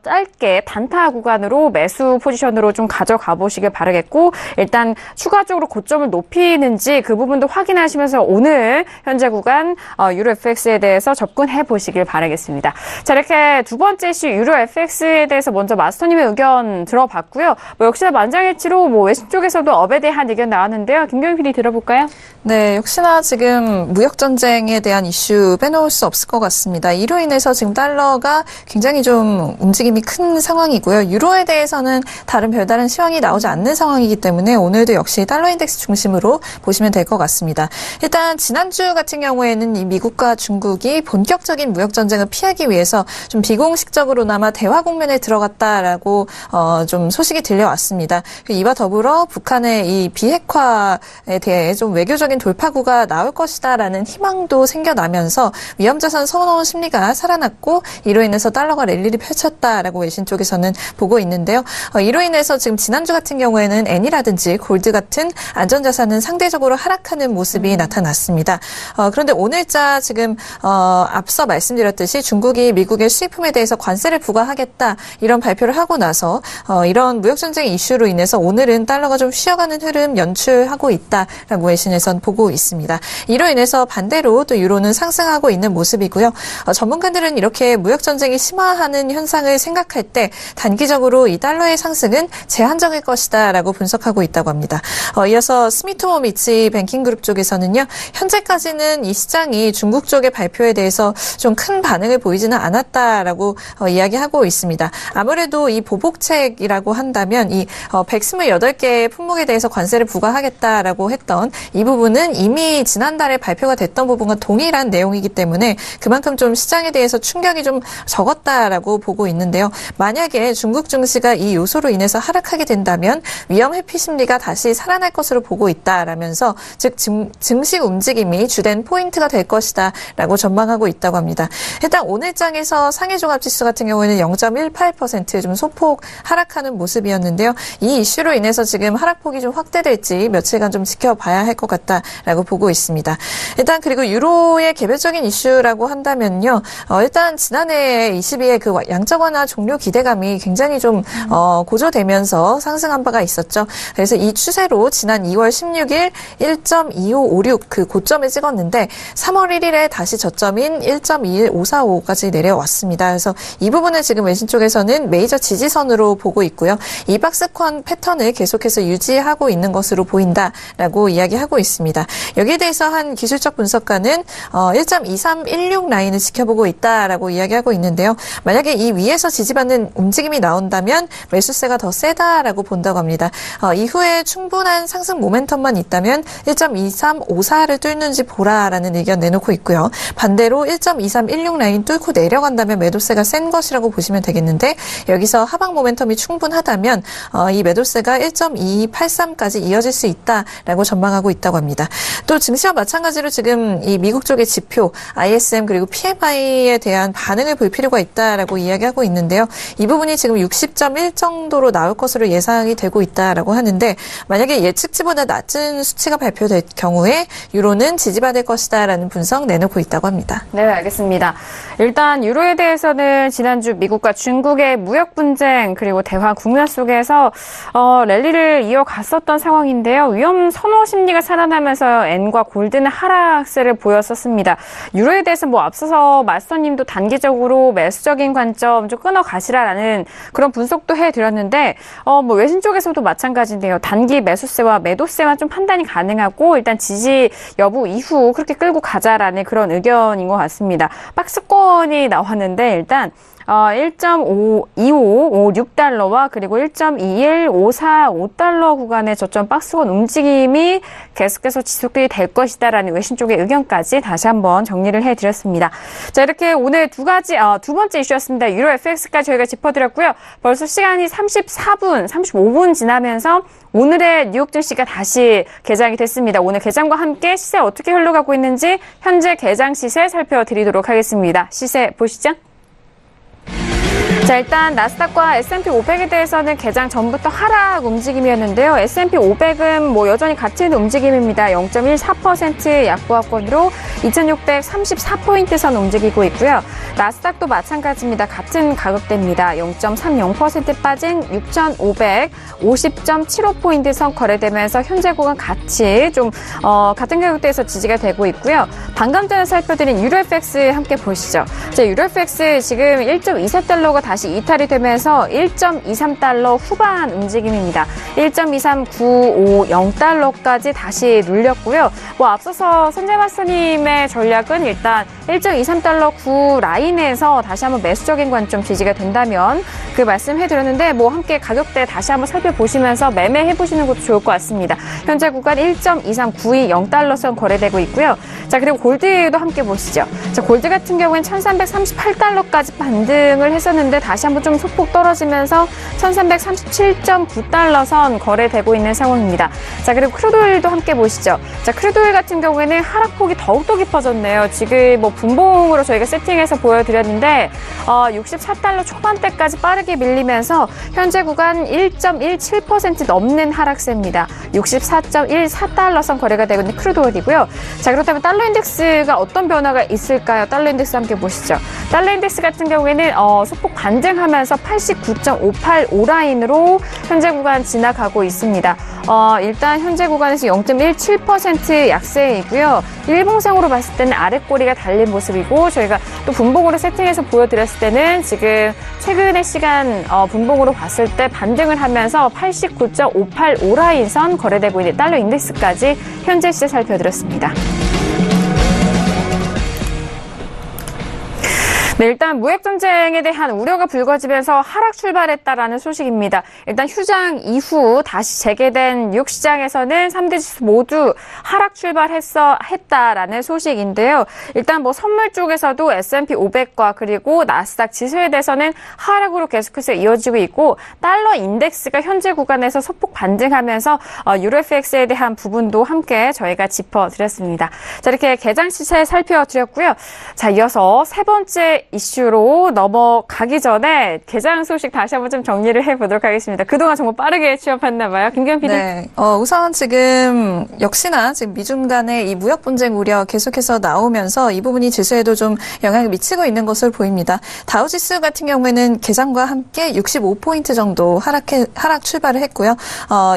짧게 단타 구간으로 매수 포지션으로 좀 가져가 보시길 바라겠고 일단 추가적으로 고점을 높이는지 그 부분도 확인하시면서 오늘 현재 구간 유로FX에 대해서 접근해 보시길 바라겠습니다. 자, 이렇게 두 번째 이슈 유로FX에 대해서 먼저 마스터님의 의견 들어봤고요. 역시나 만장일치로 외신 쪽에서도 업에 대한 의견 나왔는데요. 김경희 PD 들어볼까요? 네, 역시나 지금 무역전쟁에 대한 이슈 빼놓을 수 없을 것 같습니다. 이로 인해서 지금 달러가 굉장히 좀 움직임이 큰 상황이고요. 유로에 대해서는 별다른 시황이 나오지 않는 상황이기 때문에 오늘도 역시 달러 인덱스 중심으로 보시면 될 것 같습니다. 일단 지난주 같은 경우에는 이 미국과 중국이 본격적인 무역전쟁을 피하기 위해서 좀 비공식적으로나마 대화 국면에 들어갔다라고 좀 소식이 들려왔습니다. 이와 더불어 북한의 이 비핵화에 대해 좀 외교적인 돌파구가 나올 것이다라는 희망도 생겨나면서 위험자산 선호 심리가 살아났고 이로 인해서 달러가 랠리를 펼쳤다라고 외신 쪽에서는 보고 있는데요. 이로 인해서 지금 지난주 같은 경우에는 엔이라든지 골드 같은 안전자산은 상대적으로 하락하는 모습이 나타났습니다. 그런데 오늘자 지금 앞서 말씀드렸듯이 중국이 미국의 수입품에 대해서 관세를 부과하겠다 이런 발표를 하고 나서 이런 무역전쟁 이슈로 인해서 오늘은 달러가 좀 쉬어가는 흐름 연출하고 있다라고 외신에선 보고 있습니다. 이로 인해서 반대로 또 유로는 상승하고 있는 모습이고요. 전문가들은 이렇게 무역전쟁이 심화하는 현상을 생각할 때 단기적으로 이 달러의 상승은 제한적일 것이다라고 분석하고 있다고 합니다. 이어서 스미트모미치 뱅킹그룹 쪽에서는요. 현재까지는 이 시장이 중국 쪽의 발표에 대해서 좀 큰 반응을 보이지는 않았다라고 이야기하고 있습니다. 아무래도 이 보복책이라고 한다면 이 128개의 품목에 대해서 관세를 부과하겠다라고 했던 이 부분은 이미 지난달에 발표가 됐던 부분과 동일한 내용이기 때문에 그만큼 좀 시장에 대해서 충격이 좀 적었다라고 보고 있는데요. 만약에 중국 증시가 이 요소로 인해서 하락하게 된다면 위험 회피 심리가 다시 살아날 것으로 보고 있다라면서 즉 증시 움직임이 주된 포인트가 될 것이다라고 전망하고 있다고 합니다. 일단 오늘장에서 상해종합지수 같은 경우에는 0.18% 좀 소폭 하락하는 모습이었는데요. 이 이슈로 인해서 지금 하락폭이 좀 확대될지 며칠간 좀 지켜봐야 할 것 같다라고 보고 있습니다. 일단 그리고 유로의 개별적인 이슈라고 한다면요. 일단 지난해 22에 그 양적 완화 종료 기대감이 굉장히 좀 고조되면서 상승한 바가 있었죠. 그래서 이 추세로 지난 2월 16일 1.2556 그 고점을 찍었는데 있었는데 3월 1일에 다시 저점인 1.21545까지 내려왔습니다. 그래서 이 부분을 지금 외신 쪽에서는 메이저 지지선으로 보고 있고요. 이 박스권 패턴을 계속해서 유지하고 있는 것으로 보인다라고 이야기하고 있습니다. 여기에 대해서 한 기술적 분석가는 1.2316 라인을 지켜보고 있다라고 이야기하고 있는데요. 만약에 이 위에서 지지받는 움직임이 나온다면 매수세가 더 세다라고 본다고 합니다. 이후에 충분한 상승 모멘텀만 있다면 1.2354를 뚫는지 보라라는 의견 내놓고 있고요. 반대로 1.2316 라인 뚫고 내려간다면 매도세가 센 것이라고 보시면 되겠는데 여기서 하방 모멘텀이 충분하다면 이 매도세가 1.283까지 이어질 수 있다라고 전망하고 있다고 합니다. 또 증시와 마찬가지로 지금 이 미국 쪽의 지표 ISM 그리고 PMI에 대한 반응을 볼 필요가 있다라고 이야기하고 있는데요. 이 부분이 지금 60.1 정도로 나올 것으로 예상이 되고 있다라고 하는데 만약에 예측치보다 낮은 수치가 발표될 경우에 유로는 지지받을 것이다라는 분석 내놓고 있다고 합니다. 네, 알겠습니다. 일단 유로에 대해서는 지난주 미국과 중국의 무역 분쟁 그리고 대화 국면 속에서 랠리를 이어갔었던 상황인데요. 위험 선호 심리가 살아나면서 엔과 골드는 하락세를 보였었습니다. 유로에 대해서 앞서서 마스터님도 단기적으로 매수적인 관점 좀 끊어가시라라는 그런 분석도 해드렸는데 외신 쪽에서도 마찬가지인데요. 단기 매수세와 매도세만 좀 판단이 가능하고 일단 지지 여부 이후 그렇게 끌고 가자라는 그런 의견인 것 같습니다. 박스권이 나왔는데 일단 1.2556달러와 그리고 1.21545달러 구간의 저점 박스권 움직임이 계속해서 지속이 될 것이다라는 외신 쪽의 의견까지 다시 한번 정리를 해드렸습니다. 자, 이렇게 오늘 두 번째 이슈였습니다. 유로 FX까지 저희가 짚어드렸고요. 벌써 시간이 35분 지나면서 오늘의 뉴욕 증시가 다시 개장이 됐습니다. 오늘 개장과 함께 시세 어떻게 흘러가고 있는지 현재 개장 시세 살펴드리도록 하겠습니다. 시세 보시죠. 자, 일단 나스닥과 S&P 500에 대해서는 개장 전부터 하락 움직임이었는데요. S&P 500은 여전히 같은 움직임입니다. 0.14% 약보합권으로 2634포인트 선 움직이고 있고요. 나스닥도 마찬가지입니다. 같은 가격대입니다. 0.30% 빠진 6550.75포인트 선 거래되면서 현재 구간 같이 좀 같은 가격대에서 지지가 되고 있고요. 방금 전에 살펴드린 유로FX 함께 보시죠. 자, 유로FX 지금 1.24달러가 다시 이탈이 되면서 1.23달러 후반 움직임입니다. 1.23950달러까지 다시 눌렸고요. 앞서서 선재마스님의 전략은 일단 1.23달러 9 라인에서 다시 한번 매수적인 관점 지지가 된다면 그 말씀해드렸는데 함께 가격대 다시 한번 살펴보시면서 매매해보시는 것도 좋을 것 같습니다. 현재 구간 1.23920달러 선 거래되고 있고요. 자, 그리고 골드도 함께 보시죠. 자, 골드 같은 경우엔 1338달러까지 반등을 했었는데 다시 한번 좀 소폭 떨어지면서 1337.9달러 선 거래되고 있는 상황입니다. 자, 그리고 크루드오일도 함께 보시죠. 자, 크루드오일 같은 경우에는 하락폭이 더욱더 깊어졌네요. 지금 분봉으로 저희가 세팅해서 보여드렸는데 64달러 초반대까지 빠르게 밀리면서 현재 구간 1.17% 넘는 하락세입니다. 64.14달러 선 거래가 되고 있는 크루드오일이고요. 자, 그렇다면 달러 인덱스가 어떤 변화가 있을까요? 달러 인덱스 함께 보시죠. 달러 인덱스 같은 경우에는 소폭 반등하면서 89.585 라인으로 현재 구간 지나가고 있습니다. 일단 현재 구간에서 0.17% 약세이고요. 일봉상으로 봤을 때는 아랫꼬리가 달린 모습이고 저희가 또 분봉으로 세팅해서 보여드렸을 때는 지금 최근의 시간 분봉으로 봤을 때 반등을 하면서 89.585 라인 선 거래되고 있는 달러 인덱스까지 현재 시세 살펴드렸습니다. 네, 일단 무역 전쟁에 대한 우려가 불거지면서 하락 출발했다라는 소식입니다. 일단 휴장 이후 다시 재개된 뉴욕 시장에서는 3대 지수 모두 하락 출발했다라는 소식인데요. 일단 선물 쪽에서도 S&P 500과 그리고 나스닥 지수에 대해서는 하락으로 계속해서 이어지고 있고 달러 인덱스가 현재 구간에서 소폭 반등하면서 유로FX에 대한 부분도 함께 저희가 짚어드렸습니다. 자, 이렇게 개장 시세 살펴드렸고요. 자, 이어서 세 번째 이슈로 넘어가기 전에 개장 소식 다시 한번 좀 정리를 해보도록 하겠습니다. 그동안 정말 빠르게 취업했나 봐요. 김기현 PD. 네. 우선 지금 역시나 지금 미중 간의 이 무역 분쟁 우려 계속해서 나오면서 이 부분이 지수에도 좀 영향을 미치고 있는 것으로 보입니다. 다우지수 같은 경우에는 개장과 함께 65포인트 정도 하락 출발을 했고요.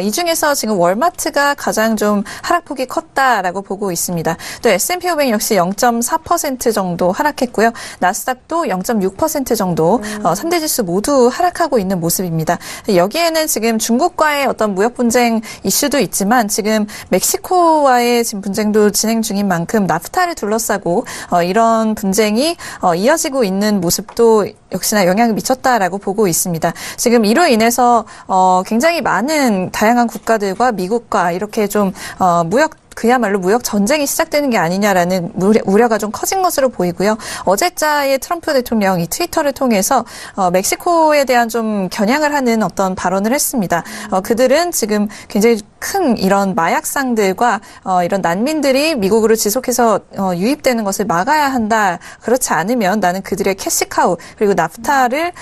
이 중에서 지금 월마트가 가장 좀 하락폭이 컸다라고 보고 있습니다. 또 S&P 500 역시 0.4% 정도 하락했고요. 나스닥도 0.6% 정도 3대 지수 모두 하락하고 있는 모습입니다. 여기에는 지금 중국과의 어떤 무역 분쟁 이슈도 있지만 지금 멕시코와의 지금 분쟁도 진행 중인 만큼 나프타를 둘러싸고 이런 분쟁이 이어지고 있는 모습도 역시나 영향을 미쳤다라고 보고 있습니다. 지금 이로 인해서 굉장히 많은 다양한 국가들과 미국과 이렇게 좀 그야말로 무역 전쟁이 시작되는 게 아니냐라는 우려가 좀 커진 것으로 보이고요. 어제자의 트럼프 대통령 이 트위터를 통해서 멕시코에 대한 좀 겨냥을 하는 어떤 발언을 했습니다. 그들은 지금 굉장히 큰 이런 마약상들과 이런 난민들이 미국으로 지속해서 유입되는 것을 막아야 한다. 그렇지 않으면 나는 그들의 캐시카우 그리고 나프타를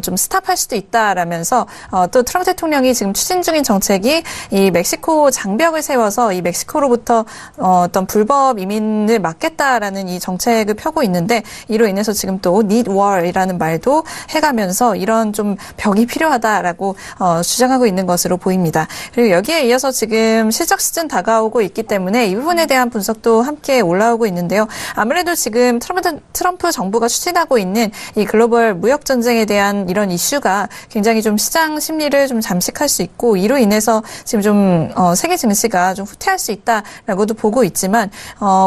좀 스탑할 수도 있다라면서 또 트럼프 대통령이 지금 추진 중인 정책이 이 멕시코 장벽을 세워서 이 멕시코로 부터 어떤 불법 이민을 막겠다라는 이 정책을 펴고 있는데 이로 인해서 지금 또 need war이라는 말도 해가면서 이런 좀 벽이 필요하다라고 주장하고 있는 것으로 보입니다. 그리고 여기에 이어서 지금 실적 시즌 다가오고 있기 때문에 이 부분에 대한 분석도 함께 올라오고 있는데요. 아무래도 지금 트럼프 정부가 추진하고 있는 이 글로벌 무역 전쟁에 대한 이런 이슈가 굉장히 좀 시장 심리를 좀 잠식할 수 있고 이로 인해서 지금 좀 세계 증시가 좀 후퇴할 수 있다. 라고도 보고 있지만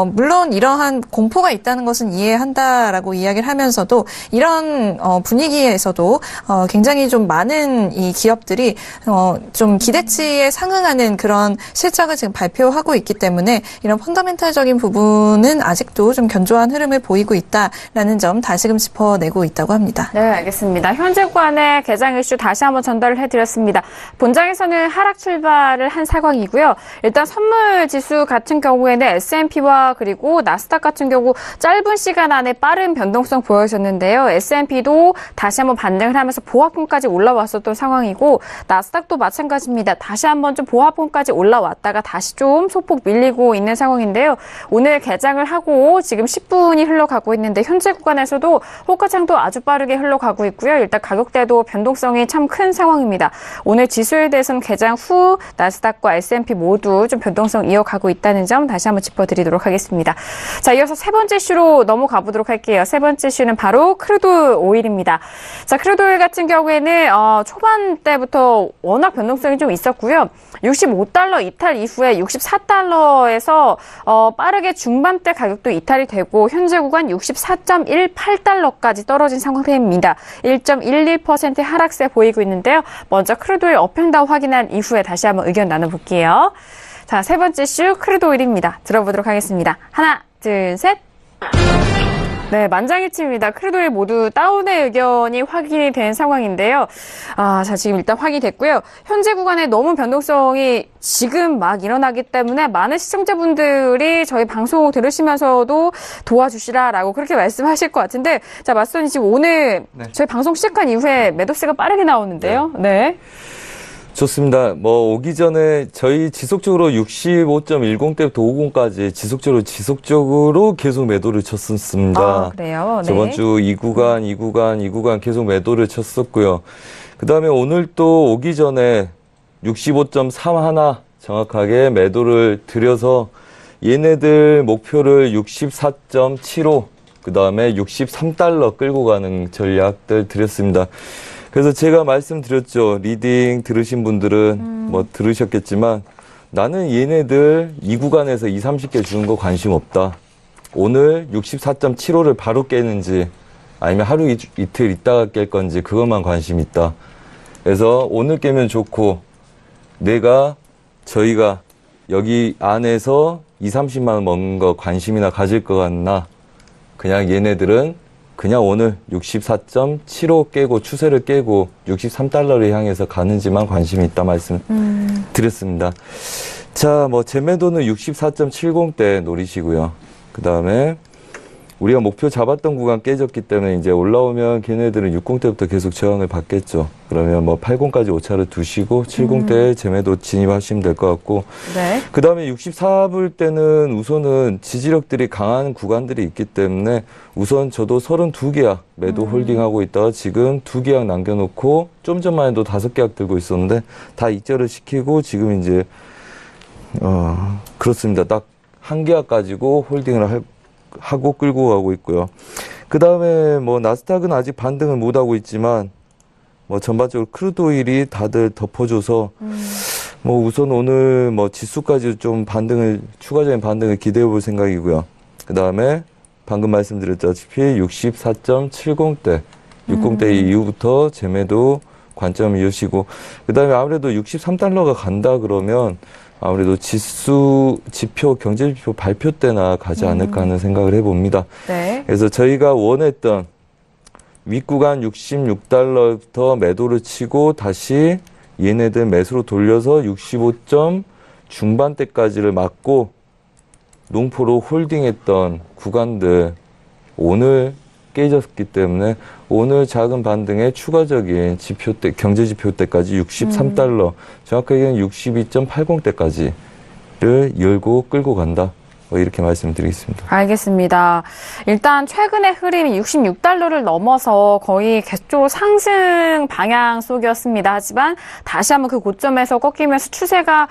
물론 이러한 공포가 있다는 것은 이해한다라고 이야기를 하면서도 이런 분위기에서도 굉장히 좀 많은 이 기업들이 좀 기대치에 상응하는 그런 실적을 지금 발표하고 있기 때문에 이런 펀더멘탈적인 부분은 아직도 좀 견조한 흐름을 보이고 있다라는 점 다시금 짚어내고 있다고 합니다. 네, 알겠습니다. 현재 구간의 개장 이슈 다시 한번 전달을 해드렸습니다. 본장에서는 하락 출발을 한 상황이고요. 일단 선물 지수 같은 경우에는 S&P와 그리고 나스닥 같은 경우 짧은 시간 안에 빠른 변동성 보여줬는데요. S&P도 다시 한번 반등을 하면서 보합권까지 올라왔었던 상황이고 나스닥도 마찬가지입니다. 다시 한번 좀 보합권까지 올라왔다가 다시 좀 소폭 밀리고 있는 상황인데요. 오늘 개장을 하고 지금 10분이 흘러가고 있는데 현재 구간에서도 호가창도 아주 빠르게 흘러가고 있고요. 일단 가격대도 변동성이 참 큰 상황입니다. 오늘 지수에 대해서는 개장 후 나스닥과 S&P 모두 좀 변동성 이어가고 있다는 점 다시 한번 짚어드리도록 하겠습니다. 자, 이어서 세 번째 이슈로 넘어가 보도록 할게요. 세 번째 이슈는 바로 크루드 오일입니다. 자, 크루드 오일 같은 경우에는 초반 때부터 워낙 변동성이 좀 있었고요. 65달러 이탈 이후에 64달러에서 빠르게 중반대 가격도 이탈이 되고 현재 구간 64.18달러까지 떨어진 상태입니다. 1.11% 하락세 보이고 있는데요. 먼저 크루드 오일 업앤다운 확인한 이후에 다시 한번 의견 나눠볼게요. 자, 세 번째 이슈 크루드 오일입니다. 들어보도록 하겠습니다. 하나, 둘, 셋. 네, 만장일치입니다. 크루드 오일 모두 다운의 의견이 확인이 된 상황인데요. 자, 지금 일단 확인이 됐고요. 현재 구간에 너무 변동성이 지금 막 일어나기 때문에 많은 시청자분들이 저희 방송 들으시면서도 도와주시라라고 그렇게 말씀하실 것 같은데, 자, 맞선이 지금 오늘 저희 방송 시작한 이후에 매도세가 빠르게 나오는데요. 네. 좋습니다. 오기 전에 저희 지속적으로 65.10대부터 50까지 지속적으로 계속 매도를 쳤었습니다. 그래요? 네. 저번 주 이 구간 계속 매도를 쳤었고요. 그 다음에 오늘 또 오기 전에 65.31 정확하게 매도를 들여서 얘네들 목표를 64.75, 그 다음에 63달러 끌고 가는 전략들 드렸습니다. 그래서 제가 말씀드렸죠. 리딩 들으신 분들은 들으셨겠지만 나는 얘네들 이 구간에서 20, 30개 주는 거 관심 없다. 오늘 64.75를 바로 깨는지 아니면 하루 이틀 있다가 깰 건지 그것만 관심 있다. 그래서 오늘 깨면 좋고 저희가 여기 안에서 20, 30만 원 먹는 거 관심이나 가질 것 같나. 그냥 얘네들은 그냥 오늘 64.75 깨고 추세를 깨고 63달러를 향해서 가는지만 관심이 있다 말씀 드렸습니다. 자, 제 매도는 64.70대 노리시고요. 그 다음에 우리가 목표 잡았던 구간 깨졌기 때문에 이제 올라오면 걔네들은 60대부터 계속 저항을 받겠죠. 그러면 뭐 80까지 오차를 두시고 70대에 재매도 진입하시면 될 것 같고. 네. 그 다음에 64불 때는 우선은 지지력들이 강한 구간들이 있기 때문에 우선 저도 32계약 매도 홀딩하고 있다가 지금 2계약 남겨놓고 좀 전만 해도 5계약 들고 있었는데 다 익절을 시키고 지금 이제 그렇습니다. 딱 1계약 가지고 홀딩을 하고 끌고 가고 있고요. 그 다음에 뭐 나스닥은 아직 반등을 못 하고 있지만 뭐 전반적으로 크루드 오일이 다들 덮어줘서 뭐 우선 오늘 뭐 지수까지 좀 추가적인 반등을 기대해 볼 생각이고요. 그 다음에 방금 말씀드렸다시피 64.70대 60대 이후부터 재매도 관점 이으시고 그 다음에 아무래도 63달러가 간다 그러면 아무래도 경제지표 발표 때나 가지 않을까 하는 생각을 해봅니다. 네. 그래서 저희가 원했던 윗구간 66달러부터 매도를 치고 다시 얘네들 매수로 돌려서 65점 중반대까지를 맞고 농포로 홀딩했던 구간들 오늘 깨졌기 때문에 오늘 작은 반등의 추가적인 경제지표 때까지 63달러, 정확하게는 62.80대까지를 열고 끌고 간다. 뭐 이렇게 말씀드리겠습니다. 알겠습니다. 일단 최근의 흐름이 66달러를 넘어서 거의 계속 상승 방향 속이었습니다. 하지만 다시 한번 그 고점에서 꺾이면서 추세가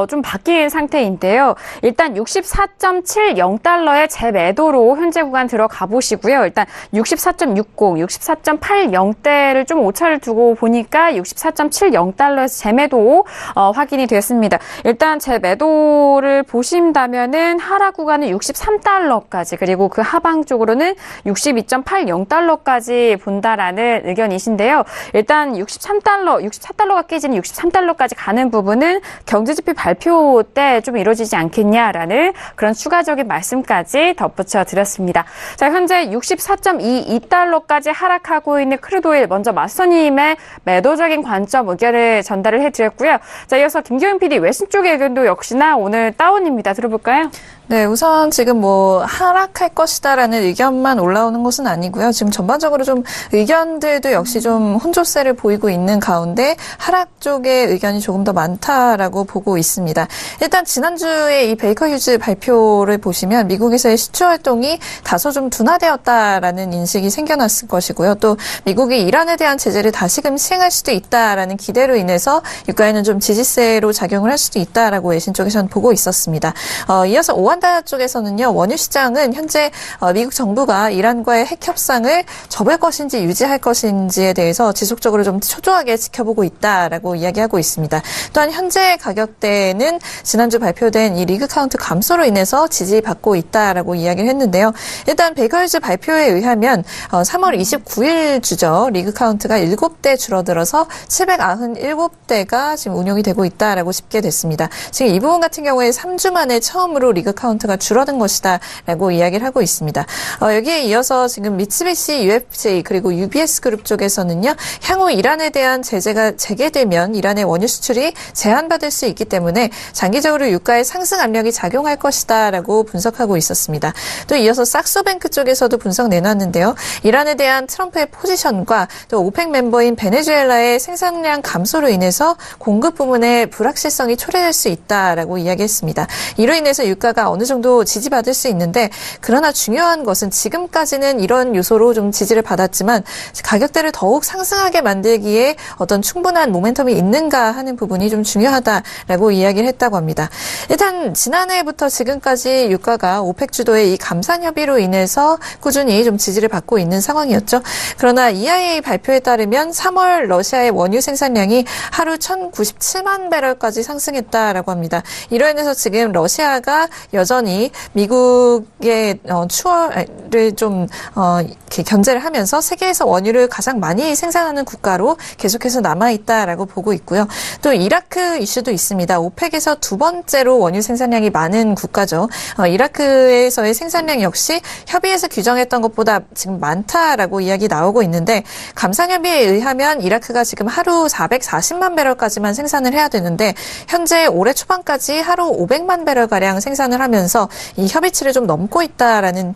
좀 바뀐 상태인데요. 일단 64.70달러의 재매도로 현재 구간 들어가 보시고요. 일단 64.60, 64.80대를 좀 오차를 두고 보니까 64.70달러에서 재매도 확인이 됐습니다. 일단 재매도를 보신다면은 하락 구간은 63달러까지 그리고 그 하방 쪽으로는 62.80달러까지 본다라는 의견이신데요. 일단 64달러가 깨지는 63달러까지 가는 부분은 경제지표 발표 때 좀 이루어지지 않겠냐라는 그런 추가적인 말씀까지 덧붙여 드렸습니다. 자, 현재 64.22달러까지 하락하고 있는 크루드오일 먼저 마스터님의 매도적인 관점 의견을 전달을 해드렸고요. 자, 이어서 김경윤 PD 외신 쪽의 의견도 역시나 오늘 다운입니다. 들어볼까요? 네, 우선 지금 뭐 하락할 것이다라는 의견만 올라오는 것은 아니고요. 지금 전반적으로 좀 의견들도 역시 좀 혼조세를 보이고 있는 가운데 하락 쪽의 의견이 조금 더 많다라고 보고 있습니다. 일단 지난주에 이 베이커 휴즈 발표를 보시면 미국에서의 시추 활동이 다소 좀 둔화되었다라는 인식이 생겨났을 것이고요. 또 미국이 이란에 대한 제재를 다시금 시행할 수도 있다라는 기대로 인해서 유가에는 좀 지지세로 작용을 할 수도 있다라고 외신 쪽에서는 보고 있었습니다. 이어서 오한다 쪽에서는요, 원유 시장은 현재 미국 정부가 이란과의 핵 협상을 접을 것인지 유지할 것인지에 대해서 지속적으로 좀 초조하게 지켜보고 있다라고 이야기하고 있습니다. 또한 현재 가격대는 지난주 발표된 이 리그 카운트 감소로 인해서 지지받고 있다라고 이야기를 했는데요. 일단 베이커 휴즈 발표에 의하면 3월 29일 주죠. 리그 카운트가 7대 줄어들어서 797대가 지금 운용이 되고 있다라고 집계 됐습니다. 지금 이 부분 같은 경우에 3주 만에 처음으로 리그 카운트가 줄어든 것이다라고 이야기를 하고 있습니다. 여기에 이어서 지금 미쓰비시 UFJ 그리고 UBS 그룹 쪽에서는요. 향후 이란에 대한 제재가 재개되면 이란의 원유 수출이 제한받을 수 있기 때문에 장기적으로 유가에 상승 압력이 작용할 것이다라고 분석하고 있었습니다. 또 이어서 삭소뱅크 쪽에서도 분석 내놨는데요. 이란에 대한 트럼프의 포지션과 또 오펙 멤버인 베네수엘라의 생산량 감소로 인해서 공급 부분에 불확실성이 초래될 수 있다라고 이야기했습니다. 이로 인해서 유가가 어느 정도 지지받을 수 있는데 그러나 중요한 것은 지금까지는 이런 요소로 좀 지지를 받았지만 가격대를 더욱 상승하게 만들기에 어떤 충분한 모멘텀이 있는가 하는 부분이 좀 중요하다라고 이야기를 했다고 합니다. 일단 지난해부터 지금까지 유가가 오펙 주도의 이 감산 협의로 인해서 꾸준히 좀 지지를 받고 있는 상황이었죠. 그러나 EIA 발표에 따르면 3월 러시아의 원유 생산량이 하루 1,097만 배럴까지 상승했다라고 합니다. 이로 인해서 지금 러시아가 여전히 미국의 추월을 좀 이렇게 견제를 하면서 세계에서 원유를 가장 많이 생산하는 국가로 계속해서 남아있다라고 보고 있고요. 또 이라크 이슈도 있습니다. 오펙에서 두 번째로 원유 생산량이 많은 국가죠. 이라크에서의 생산량 역시 협의에서 규정했던 것보다 지금 많다라고 이야기 나오고 있는데 감산협의에 의하면 이라크가 지금 하루 440만 배럴까지만 생산을 해야 되는데 현재 올해 초반까지 하루 500만 배럴가량 생산을 하면서 하면서 이 협의치를 좀 넘고 있다라는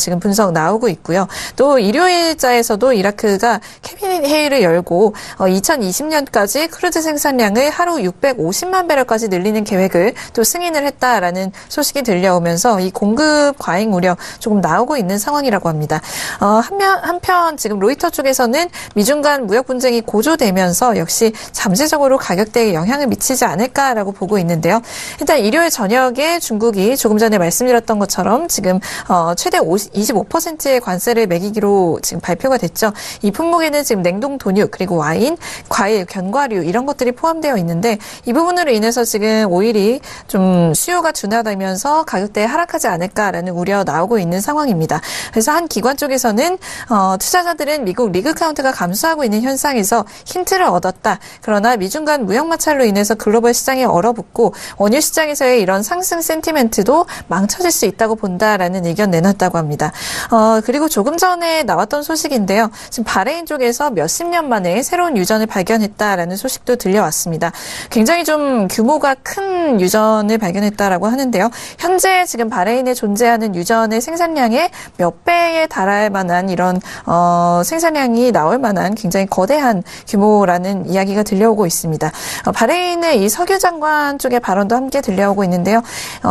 지금 분석 나오고 있고요. 또 일요일자에서도 이라크가 캐비닛 회의를 열고 2020년까지 크루드 생산량을 하루 650만 배럴까지 늘리는 계획을 또 승인을 했다라는 소식이 들려오면서 이 공급 과잉 우려 조금 나오고 있는 상황이라고 합니다. 한편 지금 로이터 쪽에서는 미중 간 무역 분쟁이 고조되면서 역시 잠재적으로 가격대에 영향을 미치지 않을까라고 보고 있는데요. 일단 일요일 저녁에 중국이 조금 전에 말씀드렸던 것처럼 지금 최대 25%의 관세를 매기기로 지금 발표가 됐죠. 이 품목에는 지금 냉동 돈육 그리고 와인, 과일, 견과류 이런 것들이 포함되어 있는데 이 부분으로 인해서 지금 오일이 좀 수요가 둔화되면서 가격대에 하락하지 않을까라는 우려 나오고 있는 상황입니다. 그래서 한 기관 쪽에서는 투자자들은 미국 리그 카운트가 감소하고 있는 현상에서 힌트를 얻었다. 그러나 미중 간 무역 마찰로 인해서 글로벌 시장이 얼어붙고 원유 시장에서의 이런 상승 센티멘트도 망쳐질 수 있다고 본다라는 의견 내놨다고 합니다. 그리고 조금 전에 나왔던 소식인데요. 지금 바레인 쪽에서 몇십 년 만에 새로운 유전을 발견했다라는 소식도 들려왔습니다. 굉장히 좀 규모가 큰 유전을 발견했다라고 하는데요. 현재 지금 바레인에 존재하는 유전의 생산량의 몇 배에 달할 만한 이런 생산량이 나올 만한 굉장히 거대한 규모라는 이야기가 들려오고 있습니다. 바레인의 이 석유 장관 쪽의 발언도 함께 들려오고 있는데요.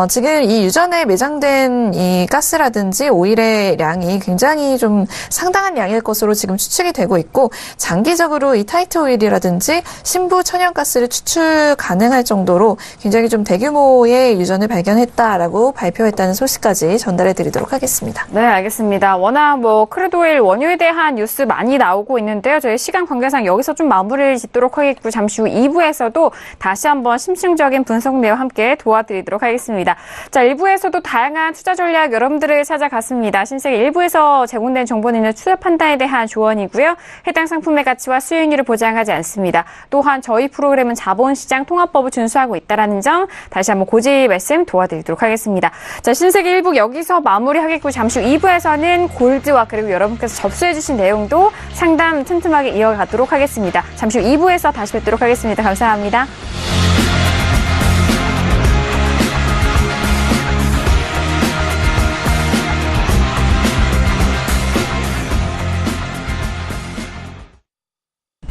지금 이 유전에 매장된 이 가스라든지 오일의 양이 굉장히 좀 상당한 양일 것으로 지금 추측이 되고 있고 장기적으로 이 타이트 오일이라든지 신부 천연가스를 추출 가능할 정도로 굉장히 좀 대규모의 유전을 발견했다라고 발표했다는 소식까지 전달해 드리도록 하겠습니다. 네, 알겠습니다. 워낙 크루드 오일 원유에 대한 뉴스 많이 나오고 있는데요. 저희 시간 관계상 여기서 좀 마무리를 짓도록 하겠고 잠시 후 2부에서도 다시 한번 심층적인 분석 내용 함께 도와드리도록 하겠습니다. 자, 1부에서도 다양한 투자 전략 여러분들을 찾아갔습니다. 신세계 1부에서 제공된 정보는 투자 판단에 대한 조언이고요. 해당 상품의 가치와 수익률을 보장하지 않습니다. 또한 저희 프로그램은 자본시장 통합법을 준수하고 있다는 점 다시 한번 고지 말씀 도와드리도록 하겠습니다. 자, 신세계 1부 여기서 마무리하겠고 잠시 후 2부에서는 골드와 그리고 여러분께서 접수해주신 내용도 상담 틈틈하게 이어가도록 하겠습니다. 잠시 후 2부에서 다시 뵙도록 하겠습니다. 감사합니다.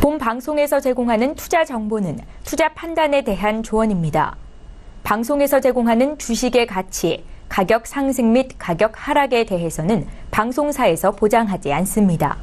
본 방송에서 제공하는 투자 정보는 투자 판단에 대한 조언입니다. 방송에서 제공하는 주식의 가치, 가격 상승 및 가격 하락에 대해서는 방송사에서 보장하지 않습니다.